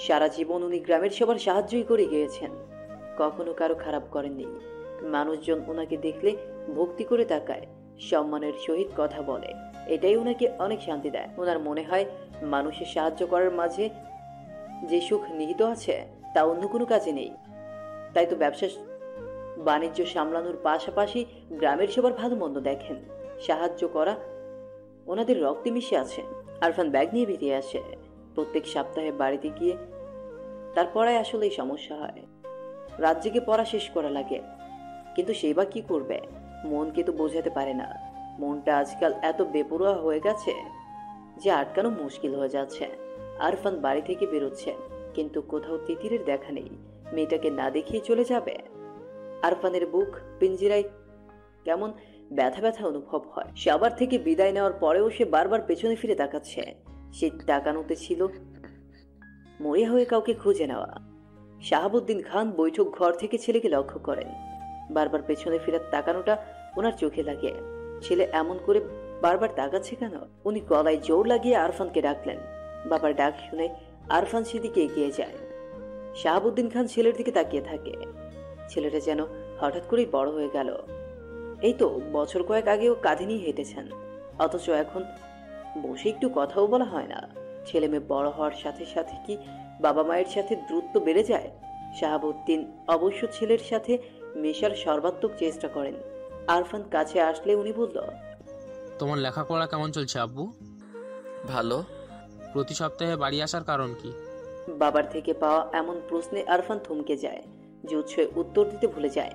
সারা জীবন উনি গ্রামের সবার সাহায্যই করে গিয়েছেন, কখনো কারো খারাপ করেননি। মানুষজন ওনাকে দেখলে ভক্তি করে তাকায়, সম্মানের সহিত কথা বলে। এটাই ওনাকে অনেক শান্তি দেয়। ওনার মনে হয় মানুষের সাহায্য করার মাঝে যে সুখ নিহিত আছে তা অন্য কোনো কাজে নেই। তাই তো ব্যবসা বাণিজ্য সামলানোর পাশাপাশি গ্রামের সবার ভালো মন্দ দেখেন। সাহায্য করা ওনাদের রক্তে মিশে আছে। আরফান ব্যাগ নিয়ে বেরিয়ে আসে। প্রত্যেক সপ্তাহে বাড়িতে গিয়ে তার পড়ায় আসলেই সমস্যা হয়। রাত জেগে পড়া শেষ করা লাগে, কিন্তু সেই বা কি করবে, মনকে তো বোঝাতে পারে না। মনটা আজকাল এত বেপরোয়া হয়ে গেছে যে আটকানো মুশকিল হয়ে যাচ্ছে। আরফান বাড়ি থেকে বেরোচ্ছে, কিন্তু কোথাও তিতিরের দেখা নেই। মেয়েটাকে না দেখিয়ে চলে যাবে। আরফানের বুক পিঞ্জিরায় কেমন ব্যথা ব্যথা অনুভব হয়। সবার থেকে বিদায় নেওয়ার পরেও সে বারবার পেছনে ফিরে তাকাচ্ছে। সে তাকানোতে ছিল মরিয়া হয়ে কাউকে খুঁজে নেওয়া। শাহাবুদ্দিন খান বৈঠক ঘর থেকে ছেলেকে লক্ষ্য করেন। বারবার পেছনে ফিরে তাকানোটা ওনার চোখে লাগে। ছেলে এমন করে বারবার তাকাচ্ছে কেন? উনি গলায় জোর লাগিয়ে আরফানকে ডাকলেন। বাবার ডাক শুনে আরফান সেদিকে এগিয়ে যায়। শাহাবুদ্দিন খান ছেলের দিকে তাকিয়ে থাকে। ছেলেটা যেন হঠাৎ করেই বড় হয়ে গেল। এই তো বছর কয়েক আগেও কাঁধে নিয়ে হেঁটেছেন, অথচ এখন বসে একটু কথাও বলা হয় না। ছেলে মেয়ে বড় হওয়ার সাথে সাথে কি বাবা মায়ের সাথে দ্রুত বেড়ে যায়? শাহাবুদ্দিন অবশ্য ছেলের সাথে মেশার সর্বাত্মক চেষ্টা করেন। আরফান কাছে আসলে উনি বলল, তোমার লেখাপড়া কেমন চলছে আব্বু? ভালো। প্রতি সপ্তাহে বাড়ি আসার কারণ কি? বাবার থেকে পাওয়া এমন প্রশ্নে আরফান থমকে যায়, জুৎসয়ে উত্তর দিতে ভুলে যায়।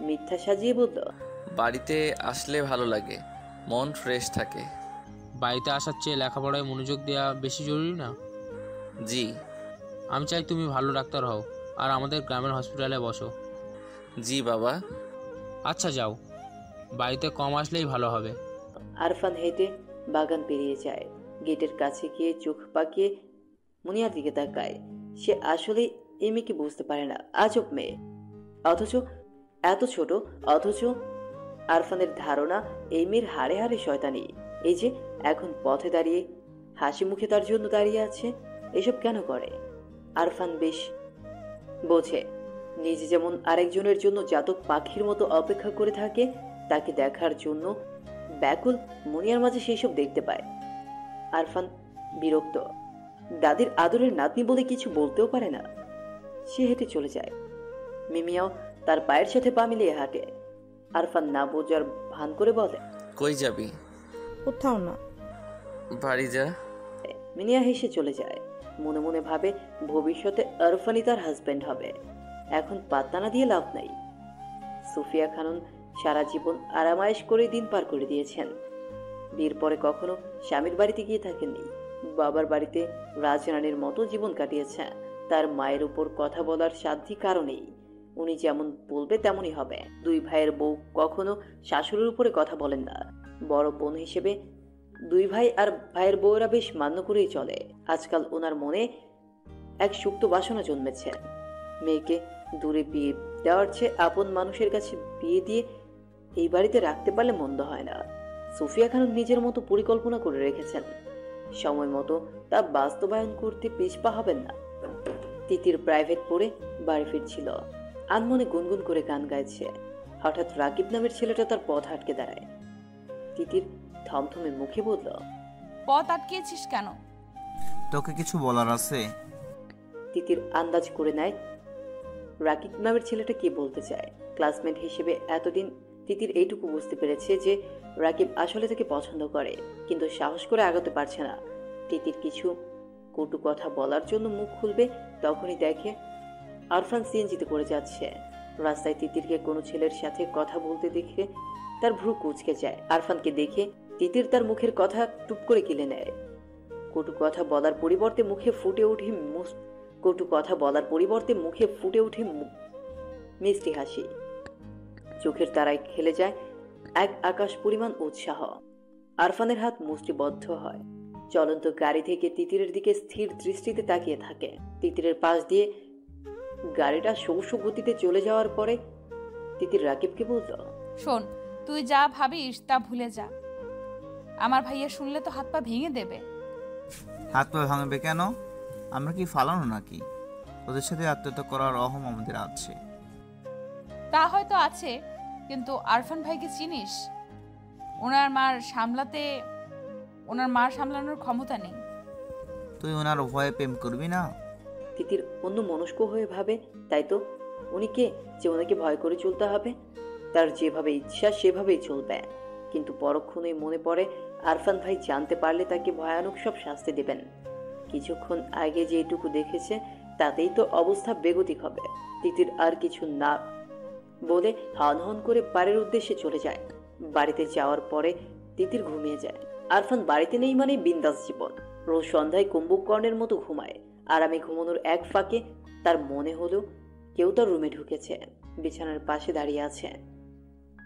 মিথ্যা সাজিয়ে বলল, বাড়িতে আসলে ভালো লাগে, মন ফ্রেশ থাকে। বাড়িতে আসার চেয়ে লেখাপড়ায় মনোযোগ দেওয়া বেশি জরুরি না? জি। আমি চাই তুমি ভালো ডাক্তার হও আর আমাদের গ্রামের হসপিটালে বসো। জি বাবা। আচ্ছা যাও, বাড়িতে কম আসলেই ভালো হবে। আরফান হেঁটে বাগান পেরিয়ে যায়। গেটের কাছে গিয়ে চোখ পাকিয়ে মুনিয়ার দিকে তাকায়। সে আসলে এই মেয়েকে বুঝতে পারে না। আজব মেয়ে, অথচ এত ছোট। অথচ আরফানের ধারণা এই মেয়ের হাড়ে হাড়ে শয়তানি। এই যে এখন পথে দাঁড়িয়ে হাসি মুখে তার জন্য দাঁড়িয়ে আছে, এসব কেন করে? আরফান বেশ বোঝে, নিজে যেমন আরেকজনের জন্য জাতক পাখির মতো অপেক্ষা করে থাকে, তাকে দেখার জন্য ব্যাকুল মুনিয়ার মাঝে সেই সব দেখতে পায়। আরফান বিরক্ত। দাদির আদরের নাতনি বলে কিছু বলতেও পারে না। সে হেঁটে চলে যায়। মিমিয়াও তার পায়ের সাথে পা মিলিয়ে হাঁটে। আরফান না বোঝার ভান করে বলে, কই যাবি? কোথাও না। বাড়ি যা। মিনিয়া হেসে চলে যায়। মনে মনে ভাবে ভবিষ্যতে আরফানই তার হাজবেন্ড হবে। এখন পাত্তা না দিয়ে লাভ নাই। সুফিয়া খানম সারা জীবন আরামায়েশ করে দিন পার করে দিয়েছেন। বিয়ের পরে কখনো স্বামীর বাড়িতে গিয়ে থাকেননি। বাবার বাড়িতে রাজরানীর মতো জীবন কাটিয়েছে। তার মায়ের উপর কথা বলার সাধ্যি কারণেই উনি যেমন বলবে তেমনই হবে। দুই ভাইয়ের বউ কখনো শাশুড়ির উপরে কথা বলেন না। বড় বোন হিসেবে দুই ভাই আর ভাইয়ের বউরা বেশ মান্য করেই চলে। আজকাল ওনার মনে এক সুপ্ত বাসনা জন্মেছে। মেয়েকে দূরে বিয়ে দেওয়ার চেয়ে আপন মানুষের কাছে বিয়ে দিয়ে এই বাড়িতে রাখতে পারলে মন্দ হয় না। সুফিয়া খানম নিজের মতো পরিকল্পনা করে রেখেছেন, সময় মতো তা বাস্তবায়ন করতে পিছপা হবেন না। তিতির প্রাইভেট পড়ে বাড়ি ফিরছিল, আনমনে গুনগুন করে গান গাইছে। হঠাৎ রাকিব নামের ছেলেটা তার পথ আটকে দাঁড়ায়। তিতির থমথমে মুখে বলল, পথ আটকেছিস কেন? তোকে কিছু বলার আছে? তিতির আন্দাজ করে নেয় রাকিব নামের ছেলেটা কি বলতে চায়। ক্লাসমেট হিসেবে এতদিন তিতির এইটুকু বুঝতে পেরেছে যে রাকিব আসলে তাকে পছন্দ করে, কিন্তু সাহস করে আগাতে পারছে না। তিতির কিছু কটু কথা বলার জন্য মুখ খুলবে, তখনই দেখে আরফান সিএনজিতে করে যাচ্ছে। রাস্তায় তিতিরকে কোনো ছেলের সাথে কথা বলতে দেখে তার ভ্রু কুঁচকে যায়। আরফানকে দেখে তিতির তার মুখের কথা টুপ করে গিলে নেয়। কটু কথা বলার পরিবর্তে মুখে ফুটে ওঠে মিষ্টি হাসি। চোখের তারায় খেলে যায় এক আকাশ পরিমাণ উৎসাহ। আরফানের হাত মুষ্টিবদ্ধ হয়। চলন্ত গাড়ি থেকে তিতিরের দিকে স্থির দৃষ্টিতে তাকিয়ে থাকে। তিতিরের পাশ দিয়ে গাড়িটা শৌষ গতিতে চলে যাওয়ার পরে তিতির রাকিবকে বলল, শোন, তুই যা ভাবিস তা ভুলে যা। আমার ভাইয়া শুনলে তো হাত পা ভেঙে দেবে। হাত পা ভাঙবে কেন? আমরা কি ফালানো নাকি? ওদের সাথে আত্মহত্যা করার অহম আমাদের আছে। তা হয়তো আছে, কিন্তু আরফান ভাইকে চিনিস? ওনার মার সামলানোর ক্ষমতা নেই। তুই ওনার ভয়ে প্রেম করবি না? তিতির অন্য মনস্ক হয়ে ভাবে, তাই তো, উনি কে যে ওনাকে ভয় করে চলতে হবে? তার যেভাবে ইচ্ছা সেভাবেই চলবে। কিন্তু পরক্ষণে মনে পড়ে আরফান ভাই জানতে পারলে তাকে ভয়ানক সব শাস্তি দেবেন। কিছুক্ষণ আগে যেটুকু দেখেছে তাতেই তো অবস্থা বেগতিক হবে। তিতির আর কিছু না বলে হন হন করে বাড়ির উদ্দেশ্যে চলে যায়। বাড়িতে যাওয়ার পরে তিতির ঘুমিয়ে যায়। আরফান বাড়িতে নেই মানে বিন্দাস জীবন। রোজ সন্ধ্যায় কুম্ভকর্ণের মতো ঘুমায়। আরামে ঘুমানোর এক ফাঁকে তার মনে হলো কেউ তার রুমে ঢুকেছে, বিছানার পাশে দাঁড়িয়ে আছে।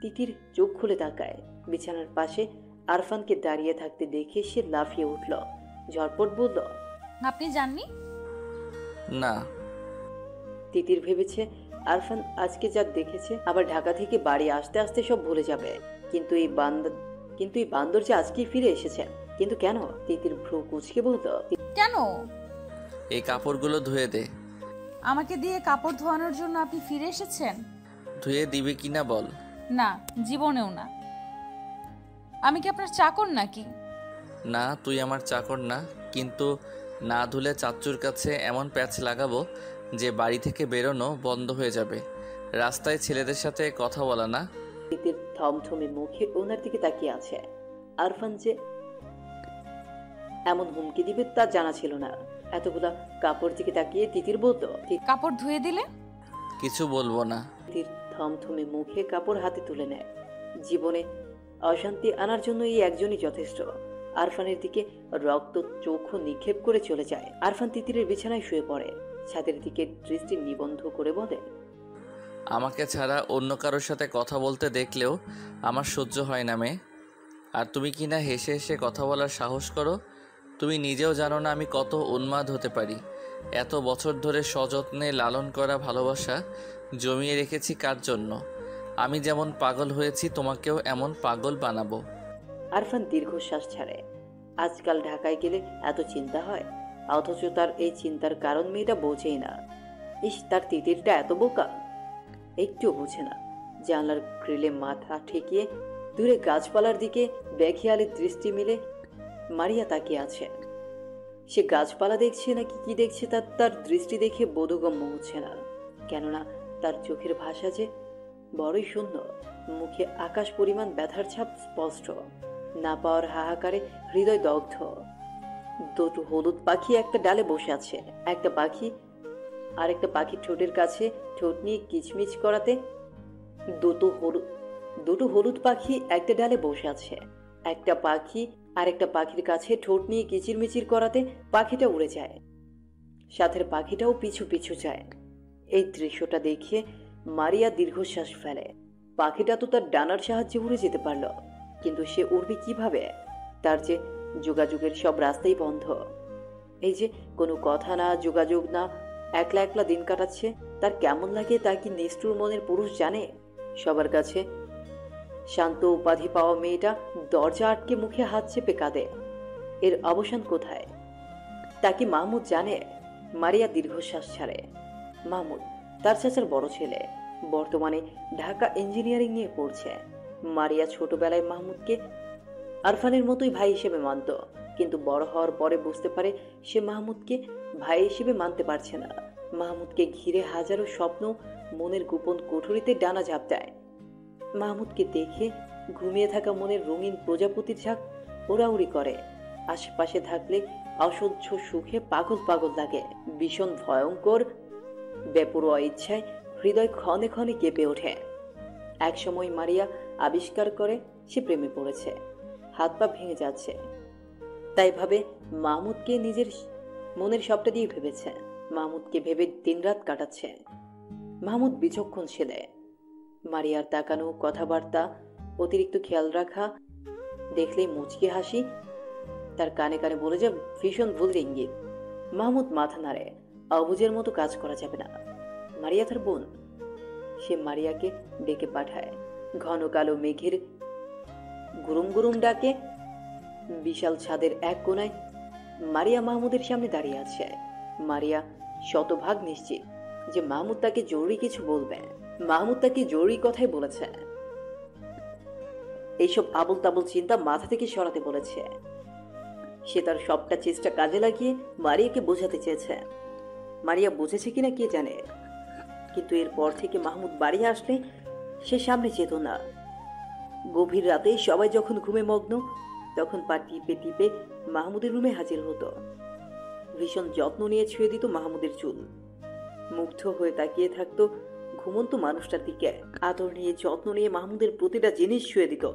তিতির চোখ খুলে তাকায়। বিছানার পাশে আরফানকে দাঁড়িয়ে থাকতে দেখে সে লাফিয়ে উঠল, ঝটপট বলল, আপনি জাননি? না। তিতির ভেবেছে আরফান আজকে যা দেখেছে আবার ঢাকা থেকে বাড়ি আসতে আসতে সব ভুলে যাবে। কিন্তু এই বান্দর যে আজকেই ফিরে এসেছে। কিন্তু কেন? তিতির ভ্রু কুঁচকে বলল, কেন? এই কাপড়গুলো ধুয়ে দে। আমাকে দিয়ে কাপড় ধোয়ানোর জন্য আপনি ফিরে এসেছেন? ধুয়ে দিবি কিনা বল। না, জীবনেও না। আমি কি আপনার চাকর নাকি? না, তুই আমার চাকর না, কিন্তু না ধুলে চাচ্চুর কাছে এমন প্যাচ লাগাবো যে বাড়ি থেকে বেরোনো বন্ধ হয়ে যাবে। রাস্তায় ছেলেদের সাথে কথা বলা না। তিতির থমথমে মুখে ওনার দিকে তাকিয়ে আছে। আরফান যে এমন হুমকি দিবে তা জানা ছিল না। এতগুলা কাপড় দিকে তাকিয়ে তিতির বলতো, কাপড় ধুয়ে দিলে? কিছু বলবো না। তিতির থমথমে মুখে কাপড় হাতে তুলে নেয়। জীবনে অশান্তি আনার জন্য এই একজনই যথেষ্ট। আরফানের দিকে রক্ত চোখ নিক্ষেপ করে চলে যায়। আরফান তিতিরের বিছানায় শুয়ে পড়ে, ছাদের দিকে দৃষ্টি নিবন্ধ করে বলে, আমাকে ছাড়া অন্য কারোর সাথে কথা বলতে দেখলেও আমার সহ্য হয় না মেয়ে। আর তুমি কি না হেসে হেসে কথা বলার সাহস করো? তুমি নিজেও জানো না আমি কত উন্মাদ হতে পারি। এত বছর ধরে সযত্নে লালন করা ভালোবাসা জমিয়ে রেখেছি কার জন্য? আমি যেমন পাগল হয়েছি তোমাকেও এমন পাগল বানাবো। আরফান দীর্ঘশ্বাস ছাড়ে। আজকাল ঢাকায় গেলে এত চিন্তা হয়, অথচ তার এই চিন্তার কারণ মেয়েটা বোঝেই না। তার তিতিরটা এত বোকা, একটুও বোঝে না। জানলার গ্রিলে মাথা ঠেকিয়ে দূরে গাছপালার দিকে বেখেয়ালের দৃষ্টি মিলে মারিয়া তাকিয়ে আছে। সে গাছপালা দেখছে নাকি কি দেখছে তার দৃষ্টি দেখে বোধগম্য হচ্ছে না। কেননা তার চোখের ভাষা যে বড়ই শূন্য, মুখে আকাশ পরিমাণ ব্যথার ছাপ স্পষ্ট। না পাওয়ার হাহাকারে হৃদয় দগ্ধ। দুটো হলুদ পাখি একটা ডালে বসে আছে। একটা পাখি আরেকটা পাখির ঠোঁটের কাছে ঠোঁট নিয়ে কিচমিচ করাতে দুটো হলুদ পাখি একটা ডালে বসে আছে। একটা পাখি আরেকটা পাখির কাছে ঠোঁট নিয়ে কিচিরমিচির করাতে পাখিটা উড়ে যায়, সাথের পাখিটাও পিছু পিছু যায়। এই দৃশ্যটা দেখে মারিয়া দীর্ঘশ্বাস ফেলে। পাখিটা তো তার ডানার সাহায্যে উড়ে যেতে পারল, কিন্তু সে উড়বে কিভাবে? তার যে যোগাযোগের সব রাস্তাই বন্ধ। এই যে কোনো কথা না, যোগাযোগ না, একলা একলা দিন কাটাচ্ছে। তার কেমন লাগে তা কি নিষ্ঠুর মনের পুরুষ জানে? সবার কাছে শান্ত উপাধি পাওয়া মেয়েটা দরজা আটকে মুখে হাত চেপে কাঁদে। এর অবসান কোথায়? তা কি মাহমুদ জানে? মারিয়া দীর্ঘশ্বাস ছাড়ে। মাহমুদ তার চাচার বড় ছেলে, বর্তমানে ঢাকা ইঞ্জিনিয়ারিং নিয়ে পড়ছে। মারিয়া ছোটবেলায় মাহমুদকে আরফানের মতোই ভাই হিসেবে মানত, কিন্তু বড় হওয়ার পরে বুঝতে পারে সে মাহমুদকে ভাই হিসেবে মানতে পারছে না। মাহমুদকে ঘিরে হাজারো স্বপ্ন মনের গোপন কুঠুরিতে ডানা ঝাঁপ দেয়। মাহমুদকে দেখে ঘুমিয়ে থাকা মনের রঙিন প্রজাপতির ঝাঁক ওড়াউড়ি করে। আশেপাশে থাকলে অসহ্য সুখে পাগল পাগল লাগে। ভীষণ ভয়ঙ্কর বেপরোয়া ইচ্ছায় হৃদয় ক্ষণে ক্ষণে কেঁপে ওঠে। একসময় মারিয়া আবিষ্কার করে সে প্রেমে পড়েছে, হাত পা ভেঙে যাচ্ছে। তাই ভাবে মাহমুদকে নিজের মনের সবটা দিয়ে ভেবেছে। মাহমুদকে ভেবে দিনরাত কাটাচ্ছে। মাহমুদ বিচক্ষণ ছেলে। মারিয়ার তাকানো, কথাবার্তা, অতিরিক্ত খেয়াল রাখা দেখলেই মুচকি হাসি, তার কানে কানে বলে যা ভীষণ ভুল ইঙ্গিত। মাহমুদ মাথা নাড়ে। অবুজের মতো কাজ করা যাবে না। মারিয়া তার বোন। সে মারিয়াকে ডেকে পাঠায়। ঘন কালো মেঘের গুরুম গুরুম ডাকে বিশাল ছাদের এক কোনায় মারিয়া মাহমুদের সামনে দাঁড়িয়ে আছে। মারিয়া শতভাগ নিশ্চিত যে মাহমুদ তাকে জরুরি কিছু বলবে। মাহমুদ তাকে জরুরি কথাই বলেছে, এইসব আবল তাবল চিন্তা মাথা থেকে সরাতে বলেছে। সে তার সবটা চেষ্টা কাজে লাগিয়ে মারিয়াকে বোঝাতে চেয়েছে। মারিয়া বুঝেছে কিনা কে জানে, কিন্তু এরপর থেকে মাহমুদ বাড়ি আসলে সে সামনে যেত না। গভীর রাতে সবাই যখন ঘুমে মগ্ন, তখন পা টিপে টিপে মাহমুদের রুমে হাজির হতো। ভীষণ যত্ন নিয়ে ছুঁয়ে দিত মাহমুদের চুল। মুগ্ধ হয়ে তাকিয়ে থাকতো ঘুমন্ত মানুষটার দিকে। আদর নিয়ে যত্ন নিয়ে মাহমুদের প্রতিটা জিনিস ছুঁয়ে দিত।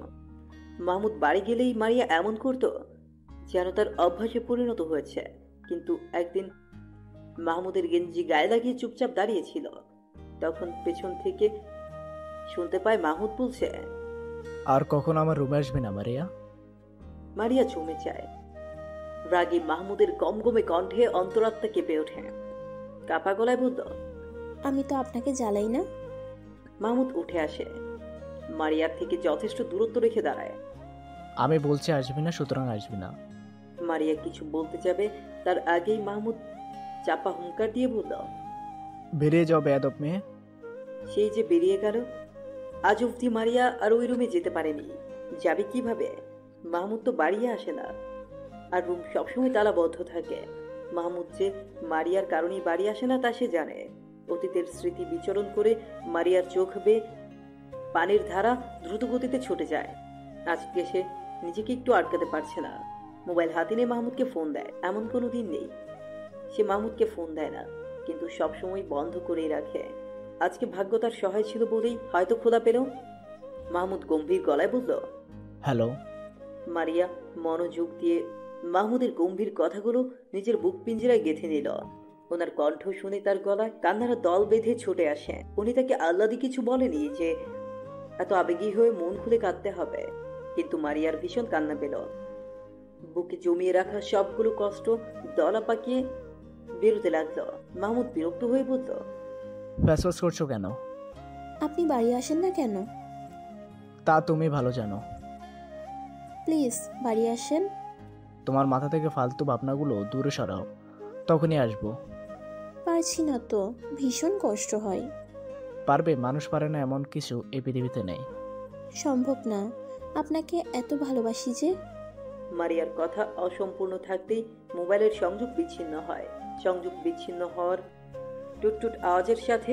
মাহমুদ বাড়ি গেলেই মারিয়া এমন করত যেন তার অভ্যাসে পরিণত হয়েছে। কিন্তু একদিন মাহমুদের গেঞ্জি গায়ে লাগিয়ে চুপচাপ দাঁড়িয়েছিল। তখন পেছন থেকে শুনতে পায় মাহমুদ বলছে, আর কখন আমার রুমে আসবে না মারিয়া? মারিয়া জমে যায়। রাগী মাহমুদের গমগমে কণ্ঠে অন্তরাত্মা কেঁপে ওঠে। কাপা গলায় বলল, আমি তো আপনাকে জ্বালাই না। মাহমুদ উঠে আসে, মারিয়ার থেকে যথেষ্ট দূরত্ব রেখে দাঁড়ায়। আমি বলছি আসবি না, সুতরাং আসবি না। মারিয়া কিছু বলতে যাবে, তার আগেই মাহমুদ চাপা হুঙ্কার দিয়ে বলল, বেরিয়ে যাও বেয়াদব মেয়ে। সেই যে বেরিয়ে গেল। আজ অবধি মারিয়া আর ওই রুমে যেতে পারেনি। যাবে কিভাবে? মাহমুদ তো বাড়িয়ে আসে না, আর রুম সবসময় তালাবদ্ধ থাকে। মাহমুদ যে মারিয়ার কারণেই বাড়ি আসে না তা সে জানে। অতীতের স্মৃতি বিচরণ করে মারিয়ার চোখ বেয়ে পানির ধারা দ্রুত গতিতে ছুটে যায়। আজকে সে নিজেকে একটু আটকাতে পারছে না। মোবাইল হাতে নিয়ে মাহমুদকে ফোন দেয়। এমন কোনো দিন নেই সে মাহমুদকে ফোন দেয় না, কিন্তু সবসময় বন্ধ করেই রাখে। আজকে ভাগ্য তার সহায় ছিল বলেই হয়তো খোদা পেল। মাহমুদ গম্ভীর গলায় বলল, হ্যালো। মারিয়া মনোযোগ দিয়ে মাহমুদের গম্ভীর কথাগুলো নিজের বুক পিঞ্জরায় গেঁথে নিল। ওনার কণ্ঠ শুনে তার গলায় কান্নারা দল বেঁধে ছুটে আসে। উনি তাকে আহ্লাদী কিছু বলেনি যে এত আবেগী হয়ে মন খুলে কাঁদতে হবে, কিন্তু মারিয়ার ভীষণ কান্না পেল। বুকে জমিয়ে রাখা সবগুলো কষ্ট দলা পাকিয়ে বেরোতে লাগলো। মাহমুদ বিরক্ত হয়ে বলল, ফ্যাসফ্যাস করছো কেন? আপনি বাড়ি আসেন না কেন? তা তুমি ভালো জানো। প্লিজ বাড়ি আসেন। তোমার মাথা থেকে ফালতু ভাবনাগুলো দূরে সরাও, তখনই আসবো। পারছি না তো, ভীষণ কষ্ট হয়। পারবে, মানুষ পারে না এমন কিছু এই পৃথিবীতে নেই। সম্ভব না, আপনাকে এত ভালোবাসি যে। মারিয়ার কথা অসম্পূর্ণ থাকতেই মোবাইলের সংযোগ বিচ্ছিন্ন হয়। সংযোগ বিচ্ছিন্ন হওয়ার টুটটুট আওয়াজের সাথে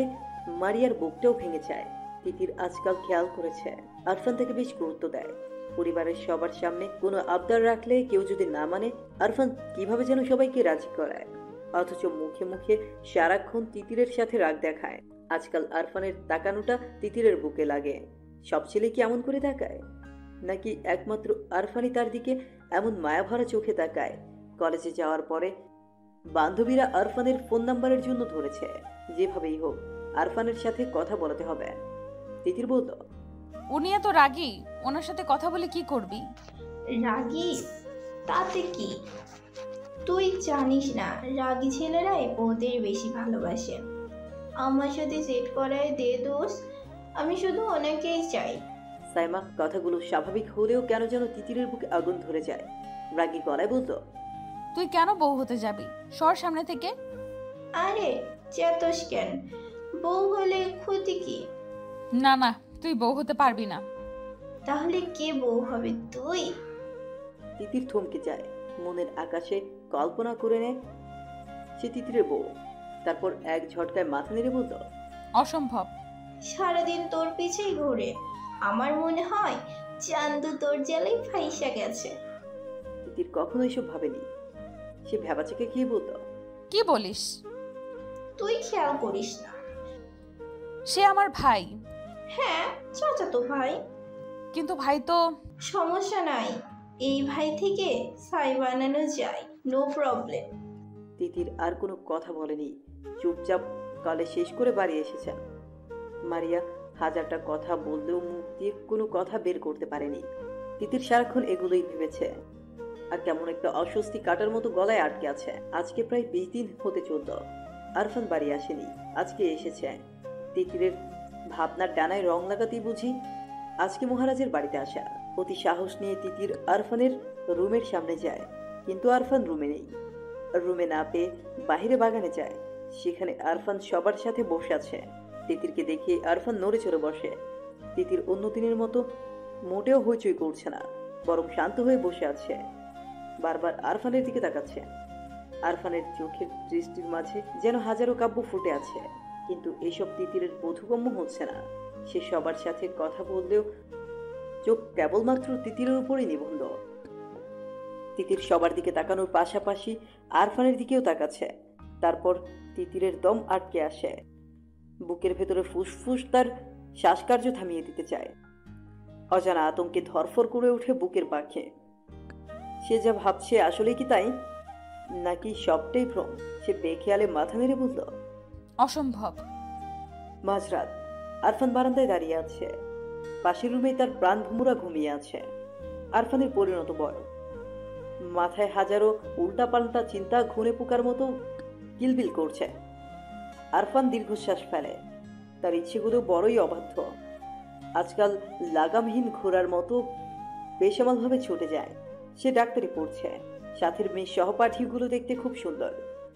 মারিয়ার বুকটাও ভেঙে যায়। তিতির আজকাল খেয়াল করেছে আরফান তাকে বেশ গুরুত্ব দেয়। পরিবারের সবার সামনে কোনো আবদার রাখলে কেউ যদি না মানে, আরফান কিভাবে যেন সবাইকে রাজি করায়, অথচ মুখে মুখে সারাক্ষণ তিতিরের সাথে রাগ দেখায়। আজকাল আরফানের তাকানোটা তিতিরের বুকে লাগে। সব ছেলে কি এমন করে তাকায়, নাকি একমাত্র আরফানই তার দিকে এমন মায়াভরা চোখে তাকায়? কলেজে যাওয়ার পরে বান্ধবীরা আরফানের ফোন নাম্বারের জন্য ধরেছে। যেভাবেই হোক আরফানের সাথে কথা বলাতে হবে। তিতির বলল, উনি এত রাগী, ওনার সাথে কথা বলে কি করবি? রাগী তাতে কি? তুই জানিস না রাগী ছেলেরাই বউদের বেশি ভালোবাসে। আমার সাথে সেট করায় দে দোষ, আমি শুধু ওনাকেই চাই। সাইমা কথাগুলো স্বাভাবিক হলেও কেন যেন তিতিরের বুকে আগুন ধরে যায়। রাগী গলায় বলল, তুই কেন বউ হতে যাবি? সর সামনে থেকে। আরে চেতস কেন? বউ হলে ক্ষতি কি? না না, তুই বউ হতে পারবি না। তাহলে কে বউ হবে? তুই? তিতির থমকে যায়। মনের আকাশে কল্পনা করে নেয় সে তিতিরের বউ। তারপর এক ঝটকায় মাথা নেড়ে বলল, অসম্ভব। সারাদিন তোর পিছেই ঘুরে, আমার মনে হয় চান্দু তোর জ্বালাই ফাইসা গেছে। তিতির কখনো এসব ভাবেনি। সে ভেবাচাকে কি বলল, কি বলিস? তুই খেয়াল করিস না? সে আমার ভাই। হ্যাঁ, চাচাতো ভাই। কিন্তু ভাই তো। সমস্যা নাই, এই ভাই থেকে ছাই বানানো যায়, নো প্রবলেম। তিতির আর কোনো কথা বলেনি, চুপচাপ কলেজ শেষ করে বাড়ি এসেছে। মারিয়া হাজারটা কথা বললেও মুখ দিয়ে কোনো কথা বের করতে পারেনি। তিতির সারাক্ষণ এগুলোই ভেবেছে, আর কেমন একটা অস্বস্তি কাটার মতো গলায় আটকে আছে। আজকে প্রায় 20 দিন হতে চলল আরফান বাড়ি আসেনি, আজকে এসেছে। তিতিরের ভাবনার ডানায় রং লাগাতেই বুঝি আজকে মহারাজের বাড়িতে আসা। অতি সাহস নিয়ে তিতির আরফানের রুমের সামনে যায়, কিন্তু আরফান রুমে নেই। রুমে না পেয়ে বাইরে বাগানে যায়। সেখানে আরফান সবার সাথে বসে আছে। তিতিরকে দেখে আরফান নড়ে চড়ে বসে। তিতির অন্য দিনের মতো মোটেও হইচই করছে না, বরং শান্ত হয়ে বসে আছে। বারবার আরফানের দিকে তাকাচ্ছে। আরফানের চোখের দৃষ্টির মাঝে যেন হাজারো কাব্য ফুটে আছে, কিন্তু এইসব তিতিরের বোধগম্য হচ্ছে না। সে সবার সাথে কথা বললেও চোখ কেবলমাত্র তিতিরের উপরই নিবন্ধ। তিতির সবার দিকে তাকানোর পাশাপাশি আরফানের দিকেও তাকাচ্ছে। তারপর তিতিরের দম আটকে আসে। বুকের ভেতরে ফুসফুস তার শ্বাসকার্য থামিয়ে দিতে চায়। অজানা আতঙ্কে ধরফর করে ওঠে বুকের পাখে। সে যা ভাবছে আসলে কি তাই, নাকি সবটাই ভ্রম? সে বেখেয়ালে মাথা নেড়ে বলল, অসম্ভব। মাঝরাত। আরফান বারান্দায় দাঁড়িয়ে আছে। পাশের রুমে তার প্রাণ ভুমুরা ঘুমিয়ে আছে। আরফানের পরিণত বড়, মাথায় হাজারো উল্টাপাল্টা চিন্তা ঘুরে পোকার মতো কিলবিল করছে। আরফান দীর্ঘশ্বাস ফেলে। তার ইচ্ছেগুলো বড়ই অবাধ্য। আজকাল লাগামহীন ঘোড়ার মতো বেসামালভাবে ছুটে যায়। সে ডাক্তারি পড়ছে। সাথের মেয়ে সহপাঠীগুলো দেখতে খুব সুন্দর।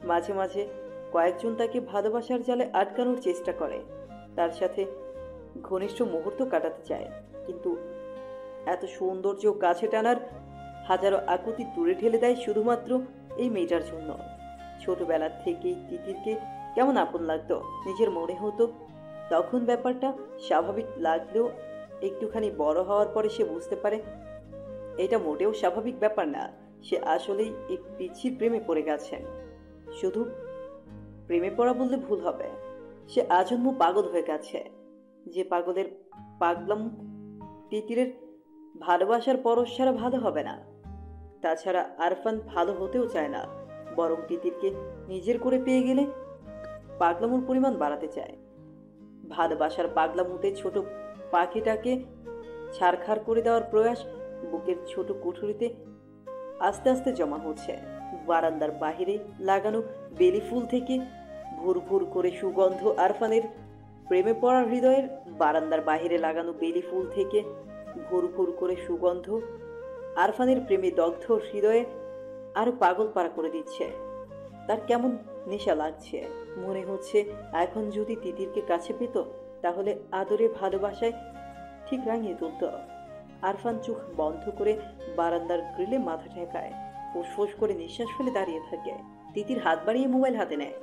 মাঝে মাঝে কয়েকজন তাকে ভালোবাসার জালে আটকানোর চেষ্টা করে, তার সাথে ঘনিষ্ঠ মুহূর্ত কাটাতে চায়, কিন্তু এত সৌন্দর্য কাছে টানার হাজারো আকুতি দূরে ঠেলে দেয় শুধুমাত্র এই মেয়েটার জন্য। ছোটবেলা থেকেই তিতিরকে কেমন আপন লাগতো, নিজের মনে হতো। তখন ব্যাপারটা স্বাভাবিক লাগলেও একটুখানি বড় হওয়ার পরে সে বুঝতে পারে এটা মোটেও স্বাভাবিক ব্যাপার না। সে আসলেই এক পিচ্ছির প্রেমে পড়ে গেছেন। শুধু প্রেমে পড়া বললে ভুল হবে, সে আজন্ম পাগল হয়ে গেছে। যে পাগলের পাগলাম তিতিরের ভালোবাসার পরশ ছাড়া ভালো হবে না। তাছাড়া আরফান ভালো হতেও চায় না, বরং তিতিরকে নিজের করে পেয়ে গেলে পাগলামোর পরিমাণ বাড়াতে চায়। ভালোবাসার পাগলামোতে ছোট পাখিটাকে ছাড়খাড় করে দেওয়ার প্রয়াস বুকের ছোট কুঠুরিতে আস্তে আস্তে জমা হচ্ছে। বারান্দার বাহিরে লাগানো বেলি ফুল থেকে ভুর ভুর করে সুগন্ধ আরফানের প্রেমে পড়া হৃদয়ের বারান্দার বাহিরে লাগানো বেলি ফুল থেকে ভুর ভুর করে সুগন্ধ আরফানের প্রেমে দগ্ধ হৃদয়ে আরো পাগল পাড়া করে দিচ্ছে। তার কেমন নেশা লাগছে। মনে হচ্ছে এখন যদি তিতিরকে কাছে পেত তাহলে আদরে ভালোবাসায় ঠিক রাঙিয়ে তুলত। আরফান চোখ বন্ধ করে বারান্দার গ্রিলে মাথা ঠেকায়, ফুসফুস করে নিঃশ্বাস ফেলে দাঁড়িয়ে থাকে। তিতির হাত বাড়িয়ে মোবাইল হাতে নেয়।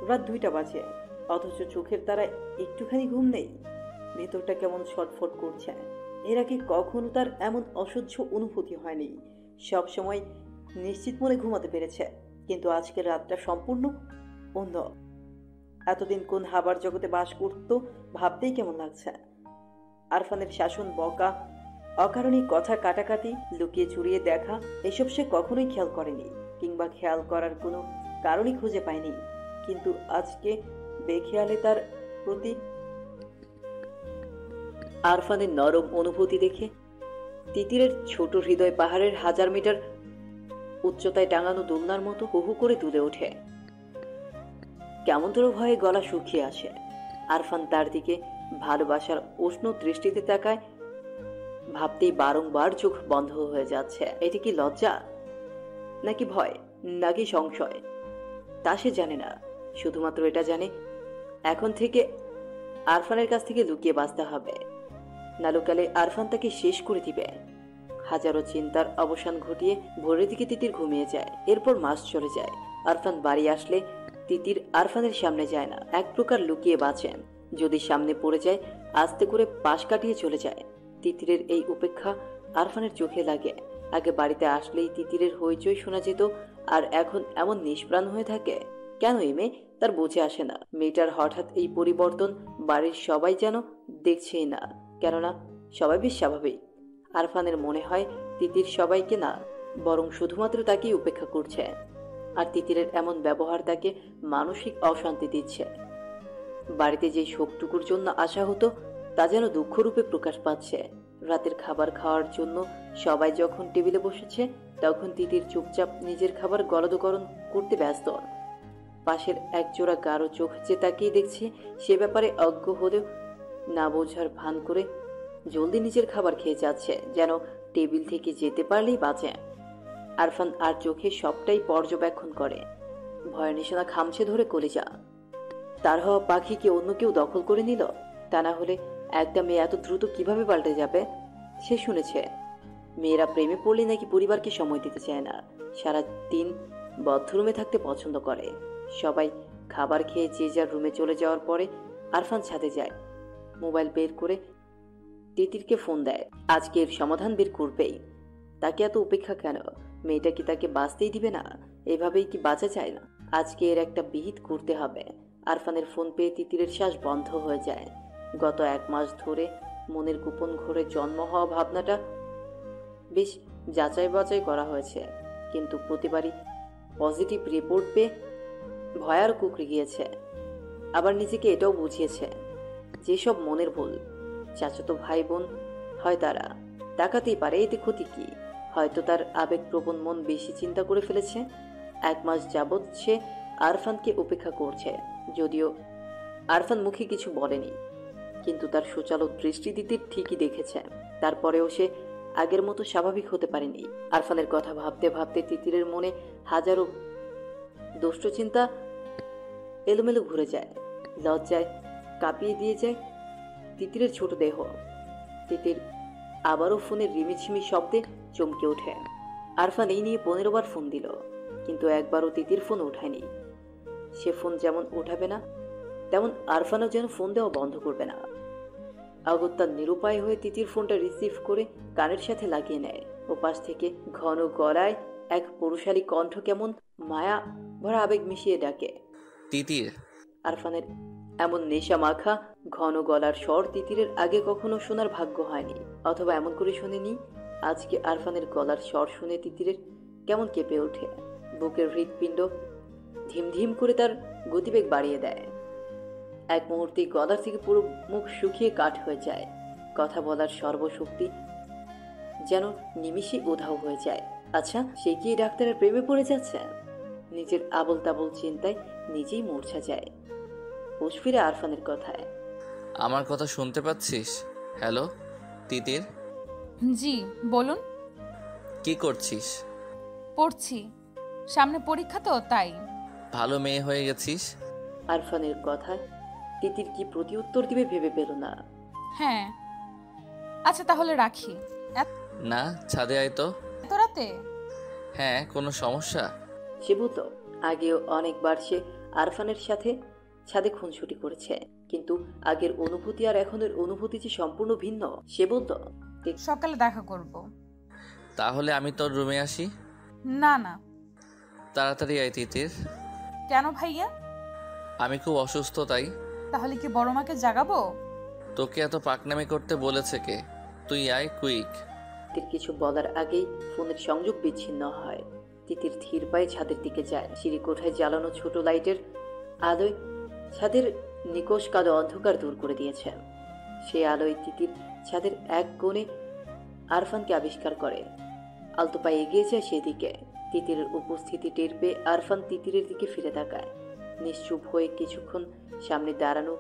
রাত 2টা বাজে, অথচ চোখের তারা একটুখানি ঘুম নেই। ভেতরটা কেমন ছটফট করছে। এর আগে কখনো তার এমন অসহ্য অনুভূতি হয়নি। সবসময় নিশ্চিত মনে ঘুমাতে পেরেছে, কিন্তু আজকের রাতটা সম্পূর্ণ অন্য। এতদিন কোন হাবার জগতে বাস করত ভাবতেই কেমন লাগছে। আরফানের শাসন, বকা, অকারণে কথা কাটাকাটি, লুকিয়ে চুরিয়ে দেখা, এসব সে কখনোই খেয়াল করেনি, কিংবা খেয়াল করার কোনো কারণই খুঁজে পায়নি। কিন্তু আজকে বেখেয়ালে তার প্রতি আরফানের নরম অনুভূতি দেখে তিতিরের ছোট হৃদয় পাহাড়ের 1000 মিটার উচ্চতায় টাঙানো দোলনার মতো হুহু করে তুলে ওঠে। কেমনতর ভয়ে গলা শুকিয়ে আসে। আরফান তার দিকে ভালোবাসার উষ্ণ দৃষ্টিতে তাকায়। ভাবতেই বারংবার চোখ বন্ধ হয়ে যাচ্ছে। এটি কি লজ্জা, নাকি ভয়, নাকি সংশয়? তা সে জানে না। শুধুমাত্র এটা জানে এখন থেকে আরফানের কাছ থেকে লুকিয়ে বাঁচতে হবে, না লুকালে আরফান তাকে শেষ করে দিবে। হাজারো চিন্তার অবসান ঘটিয়ে ভোরের দিকে তিতির ঘুমিয়ে যায়। এরপর মাস চলে যায়। আরফান বাড়ি আসলে তিতির আরফানের সামনে যায় না, এক প্রকার লুকিয়ে বাঁচেন। যদি সামনে পড়ে যায় আস্তে করে পাশ কাটিয়ে চলে যায়। তিতিরের এই উপেক্ষা আরফানের চোখে লাগে। আগে বাড়িতে আসলেই তিতিরের হইচই শোনা যেত, আর এখন এমন নিষ্প্রাণ হয়ে থাকে। কেন এই মেয়ে তার বুঝে আসে না। মেয়েটার হঠাৎ এই পরিবর্তন বাড়ির সবাই যেন দেখছেই না, কেননা সবাই বেশ স্বাভাবিক। আরফানের মনে হয় তিতির সবাইকে না, বরং শুধুমাত্র তাকেই উপেক্ষা করছে। আর তিতিরের এমন ব্যবহার তাকে মানসিক অশান্তি দিচ্ছে। বাড়িতে যে শোকটুকুর জন্য আসা হতো তা যেন দুঃখরূপে প্রকাশ পাচ্ছে। রাতের খাবার খাওয়ার জন্য সবাই যখন টেবিলে বসেছে তখন তিতির চুপচাপ নিজের খাবার গলাধকরণ করতে ব্যস্ত। পাশের একজোড়া গাঢ় চোখ যে তাকিয়ে দেখছে সে ব্যাপারে অজ্ঞ হলেও না বোঝার ভান করে জলদি নিজের খাবার খেয়ে যাচ্ছে, যেন টেবিল থেকে যেতে পারলেই বাঁচে। আরফান আর চোখে সবটাই পর্যবেক্ষণ করে। ভয়ের নিশানা খামছে ধরে কলিজা। তার হওয়া পাখিকে অন্য কেউ দখল করে নিল। তা না হলে একটা মেয়ে এত দ্রুত কিভাবে পাল্টে যাবে? সে শুনেছে মেয়েরা প্রেমে পড়লে নাকি পরিবারকে সময় দিতে চায় না, সারা দিন বদ্ধ রুমে থাকতে পছন্দ করে। সবাই খাবার খেয়ে যে যার রুমে চলে যাওয়ার পরে আরফান ছাদে যায়। মোবাইল বের করে তিতিরকে ফোন দেয়। আজকে এর সমাধান বের করবেই। তাকে এত উপেক্ষা কেন? মেয়েটা কি তাকে বাঁচতেই দিবে না? এভাবেই কি বাঁচা যায় না? আজকে এর একটা বিহিত করতে হবে। আরফানের ফোন পেয়ে তিতিরের শ্বাস বন্ধ হয়ে যায়। গত 1 মাস ধরে মনের গোপন ঘরে জন্ম হওয়া ভাবনাটা বেশ যাচাই বাছাই করা হয়েছে, কিন্তু প্রতিবারই পজিটিভ রিপোর্ট পেয়ে ভয় আর কুকড়ে গিয়েছে। আবার নিজেকে এটাও বুঝিয়েছে যেসব মনের ভুল, চাচাতো ভাই বোন হয় তারা তাকাতেই পারে, এতে ক্ষতি কি? হয়তো তার আবেগপ্রবণ মন বেশি চিন্তা করে ফেলেছে। 1 মাস যাবৎ সে আরফানকে উপেক্ষা করছে, যদিও আরফান মুখে কিছু বলেনি, কিন্তু তার সুচালো দৃষ্টি দিতে ঠিকই দেখেছে। তারপরেও সে আগের মতো স্বাভাবিক হতে পারেনি। আরফানের কথা ভাবতে ভাবতে তিতিরের মনে হাজারো দুষ্ট চিন্তা এলোমেলো ঘুরে যায়। লজ্জায় কাঁপিয়ে দিয়ে যায় তিতিরের ছোট দেহ। তিতির আবারও ফোনের রিমিঝিমি শব্দে চমকে ওঠে। আরফান এই নিয়ে 15 বার ফোন দিল, কিন্তু একবারও তিতির ফোন ওঠায়নি। সে ফোন যেমন ওঠাবে না, তেমন আরফানও যেন ফোন দেওয়া বন্ধ করবে না। অগত্যা নিরুপায় হয়ে তিতির ফোনটা রিসিভ করে কানের সাথে লাগিয়ে নেয়। ওপাশ থেকে ঘন গলায় এক পুরুষালী কণ্ঠ কেমন মায়া ভরা আবেগ মিশিয়ে ডাকে, তিতির। আরফানের এমন নেশা মাখা ঘন গলার স্বর তিতিরের আগে কখনো শোনার ভাগ্য হয়নি, অথবা এমন করে শোনেনি। আজকে আরফানের গলার স্বর শুনে তিতিরের কেমন কেঁপে ওঠে। বুকের হৃৎপিণ্ড ধিমধিম করে তার গতিবেগ বাড়িয়ে দেয়। এক মুহূর্তে গলা থেকে পুরো মুখ শুকিয়ে কাঠ হয়ে যায়। কথা বলার সর্বশক্তি যেন নিমিষে উধাও হয়ে যায়। আচ্ছা, সে কি ডাক্তারের প্রেমে পড়ে যাচ্ছে? নিজের আবল তাবল চিন্তায় নিজেই মূর্ছা যায়। হুঁশ ফিরে আরফানের কথায়, আমার কথা শুনতে পাচ্ছিস? হ্যালো তিতির, জি বলুন। কি করছিস? পড়ছি, সামনে পরীক্ষা তো তাই। ভালো মেয়ে হয়ে গেছিস। আরফানের কথায় তিতির কি প্রতি উত্তর দিবে ভেবে পেল না। হ্যাঁ, আচ্ছা তাহলে রাখি। না, ছাদে আয় তো। এত রাতে? হ্যাঁ, কোনো সমস্যা? সে বলতো আগেও অনেকবার সে আরফানের সাথে ছাদে খুনসুটি করেছে, কিন্তু আগের অনুভূতি আর এখনের অনুভূতি যে সম্পূর্ণ ভিন্ন। সে বলতো সকালে দেখা করব। তাহলে আমি তোর রুমে আসি? না না। তাড়াতাড়ি আয় তিতির। কেন ভাইয়া? আমি খুব অসুস্থ, তাই। তাহলে কি বড় মাকে জাগাবো? তোকে এত পাকনামি করতে বলেছে কে? তুই আয় কুইক। তিতির কিছু বলার আগেই ফোনের সংযোগ বিচ্ছিন্ন হয়। তিতির ধীর পায়ে ছাদের দিকে যায়। সিঁড়ি কোঠায় জ্বালানো ছোট লাইটের আলোয় ছাদের নিকোষ কালো অন্ধকার দূর করে দিয়েছে। সে আলোয় তিতির ছাদের এক কোণে আরফানকে আবিষ্কার করে। আলতো পায়ে এগিয়ে যায় সেদিকে। তিতিরের উপস্থিতি টের পেয়ে আরফান তিতিরের দিকে ফিরে তাকায়। নিশ্চুপ হয়ে কিছুক্ষণ সামনে দাঁড়ানো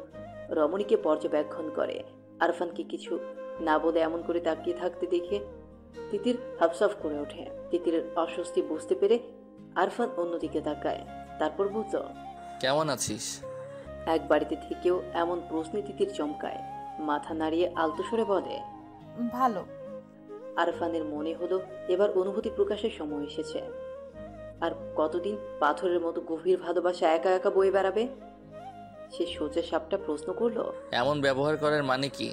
রমণীকে পর্যবেক্ষণ করে। আরফানকে কিছু না বলে এমন করে তাকিয়ে থাকতে দেখে তিতির হাফসাফ করে ওঠে। তিতিরের অস্বস্তি বুঝতে পেরে আরফান অন্যদিকে তাকায়, তারপর বুঝল। কেমন আছিস? এক বাড়িতে থেকেও এমন প্রশ্নে তিতির চমকায়। মাথা নাড়িয়ে আলতো স্বরে বলে, ভালো। আরফানের মনে হলো এবার অনুভূতি প্রকাশের সময় এসেছে। আর কতদিন পাথরের মতো গভীর ভালোবাসা একা একা বয়ে বেড়াবে? সে সোজা সাপটা প্রশ্ন করলো, এমন ব্যবহার করার মানে কি?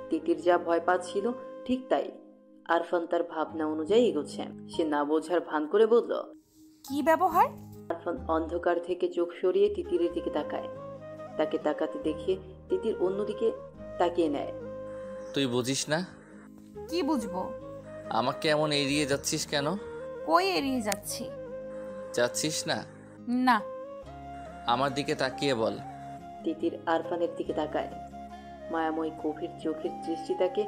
তিতির যা ভয় পাচ্ছিল ঠিক তাই। আরফান তার ভাবনা অনুযায়ী এগোচ্ছে। সে না বোঝার ভান করে বলল, কি ব্যবহার? আরফান অন্ধকার থেকে চোখ সরিয়ে তিতিরের দিকে তাকায়। তাকে তাকাতে দেখে তিতির অন্যদিকে তাকিয়ে নেয়। তুই বুঝিস না? কি বুঝবো? আমাকে এমন এড়িয়ে যাচ্ছিস কেন? কই এড়িয়ে যাচ্ছি? যাচ্ছিস না? না। আমার দিকে তাকিয়ে বল। তিতির আরফানের দিকে তাকায়। মায়াময় গভীর চোখের দৃষ্টি তাকে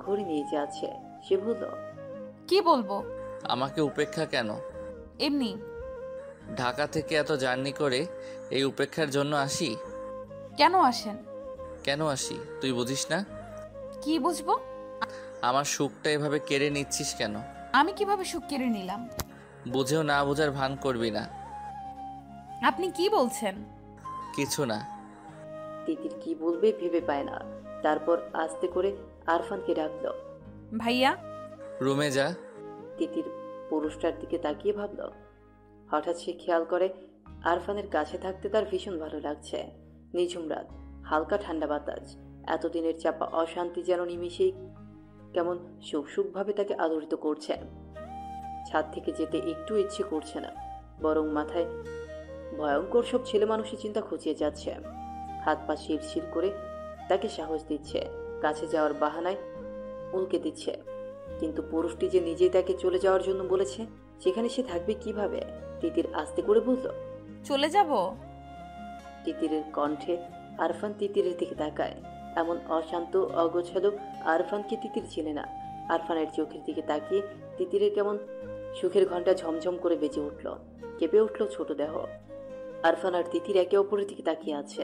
ঘুরে নিয়ে যাচ্ছে। সে বলল, কি বলবো? আমাকে উপেক্ষা কেন? এমনি। ঢাকা থেকে এত জার্নি করে এই উপেক্ষার জন্য আসি? কেন আসেন? কেন আসি তুই বুঝিস না? কি বুঝবো? আমার সুখটা এভাবে কেড়ে নিচ্ছিস কেন? আমি কিভাবে সুখ কেড়ে নিলাম? বুঝেও না বোঝার ভান করবি না। আপনি কি বলছেন? কিছু না। তিতির কি বলবে ভেবে পায় না। তারপর আস্তে করে আরফানকে ডাকলো। ভাইয়া। রুমে যা। তিতির পুরুষটার দিকে তাকিয়ে ভাবল। হঠাৎ সে খেয়াল করে আরফানের কাছে থাকতে তার ভীষণ ভালো লাগছে। নিঝুম রাত, হালকা ঠান্ডা বাতাস, এতদিনের চাপা অশান্তি যেন নিমিষেই কেমন সুখ সুখভাবে তাকে আদরিত করছে। ছাদ থেকে যেতে একটু ইচ্ছে করছে না, বরং মাথায় ভয়ঙ্কর সব ছেলে মানুষের চিন্তা খুঁজিয়ে যাচ্ছে। হাত পা শিরশির করে তাকে সাহস দিচ্ছে, কাছে যাওয়ার বাহানায় উল্কে দিচ্ছে। কিন্তু পুরুষটি যে নিজেই তাকে চলে যাওয়ার জন্য বলেছে, সেখানে সে থাকবে কিভাবে? তিতির আস্তে করে বলল। চলে যাব? তিতিরের কণ্ঠে আরফান তিতিরের দিকে তাকায়। এমন অশান্ত অগোছালো আরফানকে তিতির চেনে না। আরফানের চোখের দিকে তাকিয়ে তিতিরের কেমন সুখের ঘন্টা ঝমঝম করে বেজে উঠল, কেঁপে উঠল ছোট দেহ। আরফান আর তিতির একে অপরের দিকে তাকিয়ে আছে।